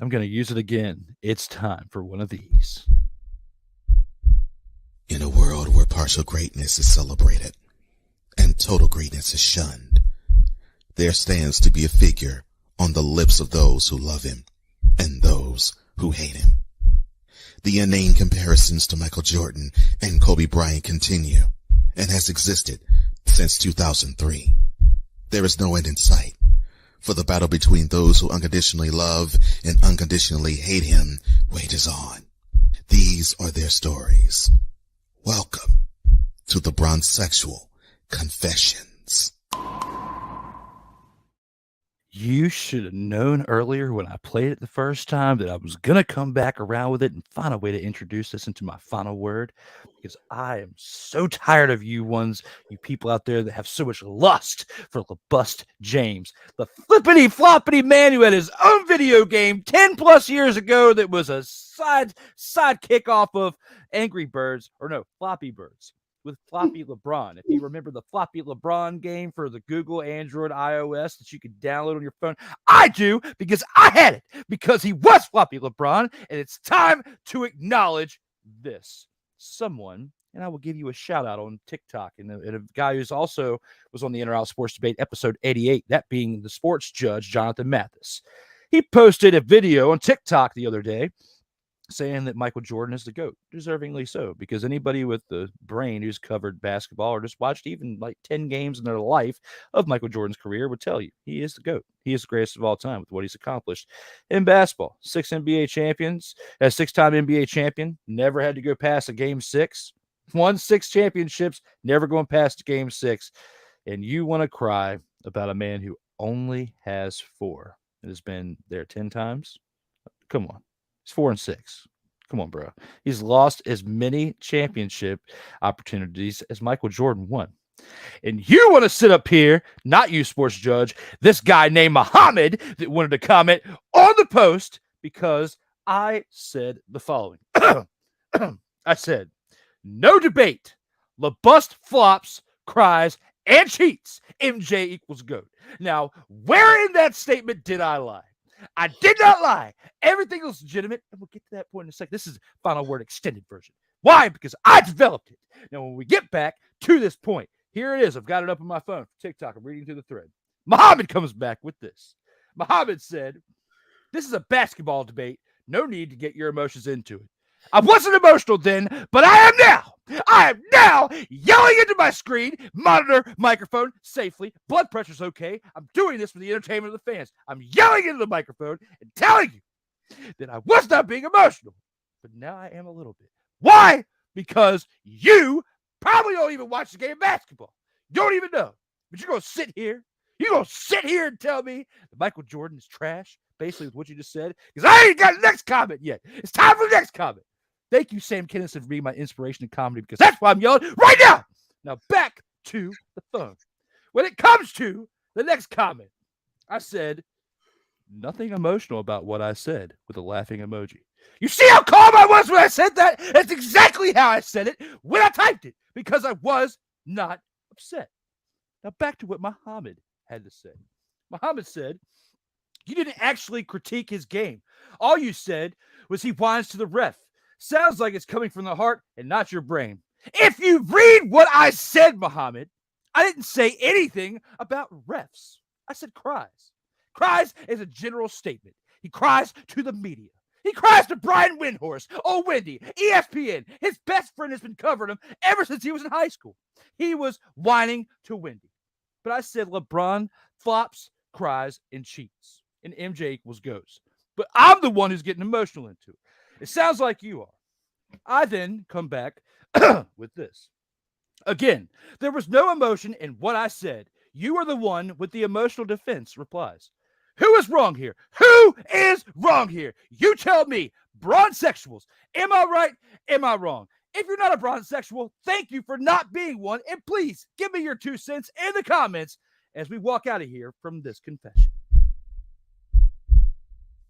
I'm going to use it again. It's time for one of these. In a world where partial greatness is celebrated and total greatness is shunned, there stands to be a figure on the lips of those who love him and those who hate him. The inane comparisons to Michael Jordan and Kobe Bryant continue and has existed since 2003. There is no end in sight, for the battle between those who unconditionally love and unconditionally hate him wages on. These are their stories. Welcome to the Bronzexual Confessions. You should have known earlier when I played it the first time that I was going to come back around with it and find a way to introduce this into my final word, because I am so tired of you people out there that have so much lust for LaBust James, the flippity floppity man who had his own video game 10 plus years ago that was a side kickoff of Angry Birds, or no, Floppy Birds, with Floppy LeBron. If you remember the Floppy LeBron game for the Google, Android, iOS that you could download on your phone, I do, because I had it, because he was Floppy LeBron, and it's time to acknowledge this. Someone, and I will give you a shout out on TikTok, and a guy who's also was on the In or Out Sports Debate episode 88, that being the sports judge, Jonathan Mathis. He posted a video on TikTok the other day saying that Michael Jordan is the GOAT, deservingly so, because anybody with the brain who's covered basketball or just watched even like 10 games in their life of Michael Jordan's career would tell you he is the GOAT. He is the greatest of all time with what he's accomplished in basketball. 6 NBA champions, a 6-time NBA champion, never had to go past a game 6, won 6 championships, never going past game 6. And you want to cry about a man who only has 4 and has been there 10 times? Come on. He's 4 and 6. Come on, bro. He's lost as many championship opportunities as Michael Jordan won. And you want to sit up here, not you, sports judge, this guy named Muhammad that wanted to comment on the post because I said the following. I said, no debate. LaBust flops, cries, and cheats. MJ equals GOAT. Now, where in that statement did I lie? I did not lie. Everything was legitimate, and we'll get to that point in a second. This is final word extended version. Why? Because I developed it. Now, when we get back to this point, here it is. I've got it up on my phone for TikTok. I'm reading through the thread. Muhammad comes back with this. Muhammad said, This is a basketball debate. No need to get your emotions into it. I wasn't emotional then, but I am now. I am now yelling into my screen, monitor, microphone, safely. Blood pressure's okay. I'm doing this for the entertainment of the fans. I'm yelling into the microphone and telling you that I was not being emotional, but now I am a little bit. Why? Because you probably don't even watch the game of basketball. You don't even know. But you're going to sit here. You're going to sit here and tell me that Michael Jordan is trash, basically with what you just said, because I ain't got the next comment yet. It's time for the next comment. Thank you, Sam Kinison, for being my inspiration in comedy, because that's why I'm yelling right now. Now back to the phone. When it comes to the next comment, I said nothing emotional about what I said with a laughing emoji. You see how calm I was when I said that? That's exactly how I said it when I typed it, because I was not upset. Now back to what Muhammad had to say. Muhammad said, you didn't actually critique his game. All you said was he whines to the ref. Sounds like it's coming from the heart and not your brain. If you read what I said, Muhammad, I didn't say anything about refs. I said cries. Cries is a general statement. He cries to the media. He cries to Brian Windhorst, old Wendy, ESPN. His best friend has been covering him ever since he was in high school. He was whining to Wendy. But I said LeBron flops, cries, and cheats. And MJ equals goes. But I'm the one who's getting emotional into it. It sounds like you are. I then come back with this. Again, there was no emotion in what I said. You are the one with the emotional defense replies. Who is wrong here? Who is wrong here? You tell me, bronsexuals. Am I right? Am I wrong? If you're not a bronsexual, thank you for not being one. And please give me your 2 cents in the comments as we walk out of here from this confession.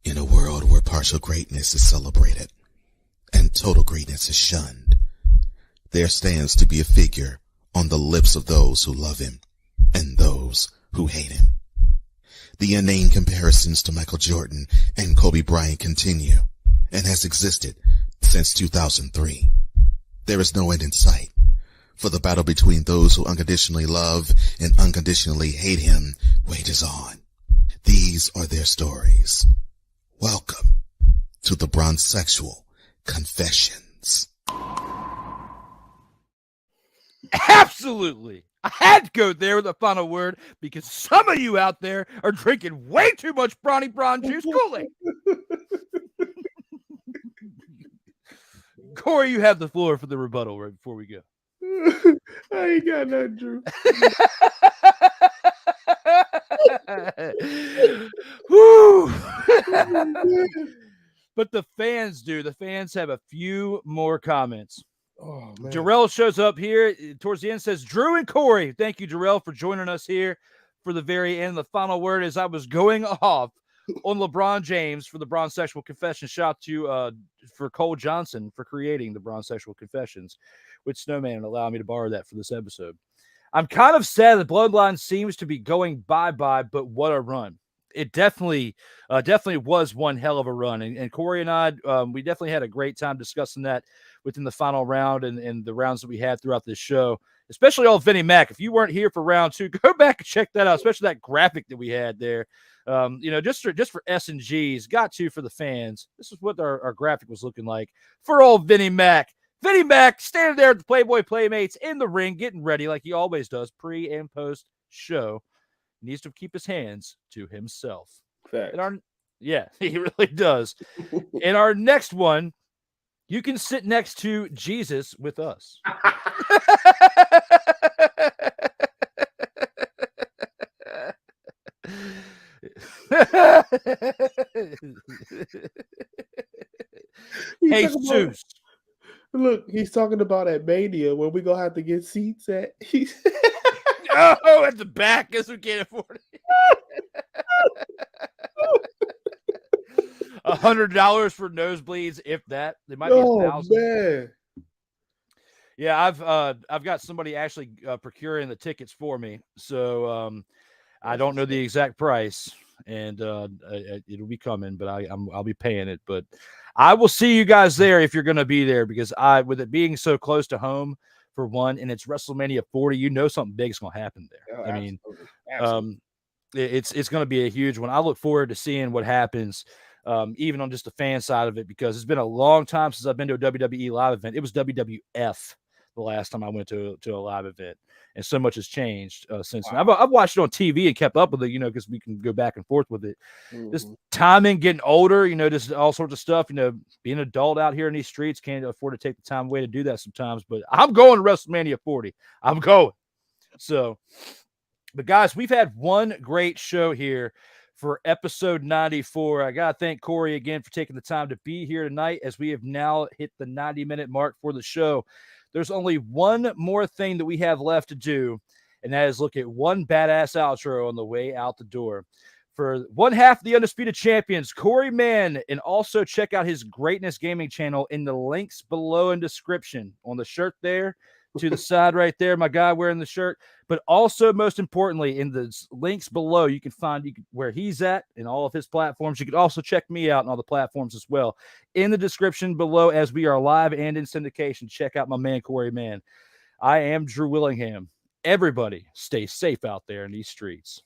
In a world where partial greatness is celebrated and total greatness is shunned, there stands to be a figure on the lips of those who love him and those who hate him. The inane comparisons to Michael Jordan and Kobe Bryant continue and has existed since 2003. There is no end in sight, for the battle between those who unconditionally love and unconditionally hate him wages on. These are their stories. Welcome to the Bronsexual Confessions. Absolutely. I had to go there with the final word because some of you out there are drinking way too much Bronny Bron juice Kool-Aid. Korrey, you have the floor for the rebuttal right before we go. I ain't got nothing, Drew. Woo. But the fans do. The fans have a few more comments. Oh, man. Jarrell shows up here towards the end, says, Drew and Korrey. Thank you, Jarrell, for joining us here for the very end. The final word is I was going off on LeBron James for the Bronsexual Confession. Shout out to for Cole Johnson for creating the Bronsexual Confessions, which Snowman allowed me to borrow that for this episode. I'm kind of sad the Bloodline seems to be going bye-bye, but what a run. It definitely was one hell of a run. And Korrey and I, we definitely had a great time discussing that within the final round and the rounds that we had throughout this show, especially all Vinnie Mac. If you weren't here for round 2, go back and check that out, especially that graphic that we had there. Just for S&Gs, got to for the fans. This is what our graphic was looking like for old Vinnie Mac. Vinnie Mac standing there at the Playboy Playmates in the ring, getting ready like he always does pre and post show. He needs to keep his hands to himself. Yeah, he really does. In our next one, you can sit next to Jesus with us. Hey, Zeus. Look, he's talking about at Mania where we gonna have to get seats at. Oh, at the back, guess we can't afford it. $100 for nosebleeds, if that. They might be $1,000. Man. Yeah, I've got somebody actually procuring the tickets for me, so I don't know the exact price, and it'll be coming, but I'll be paying it. But I will see you guys there if you're going to be there, because with it being so close to home, for one, and it's WrestleMania 40, you know something big is going to happen there. Oh, I mean, absolutely. it's going to be a huge one. I look forward to seeing what happens even on just the fan side of it, because it's been a long time since I've been to a WWE live event. It was WWF the last time I went to a live event, and so much has changed since then. I've watched it on TV and kept up with it, you know, because we can go back and forth with it. Just timing, getting older, you know, just all sorts of stuff, you know, being an adult out here in these streets, can't afford to take the time away to do that sometimes, but I'm going to WrestleMania 40. I'm going. So, but guys, we've had one great show here for episode 94. I got to thank Korrey again for taking the time to be here tonight, as we have now hit the 90-minute mark for the show. There's only one more thing that we have left to do, and that is look at one badass outro on the way out the door. For one half of the Undisputed Champions, Korrey Mann, and also check out his Greatness Gaming channel in the links below in description on the shirt there. To the side right there, my guy wearing the shirt, but also most importantly in the links below, you can find where he's at in all of his platforms. You can also check me out on all the platforms as well in the description below, as we are live and in syndication. Check out my man, Korrey Mann. I am Drew Willingham. Everybody stay safe out there in these streets.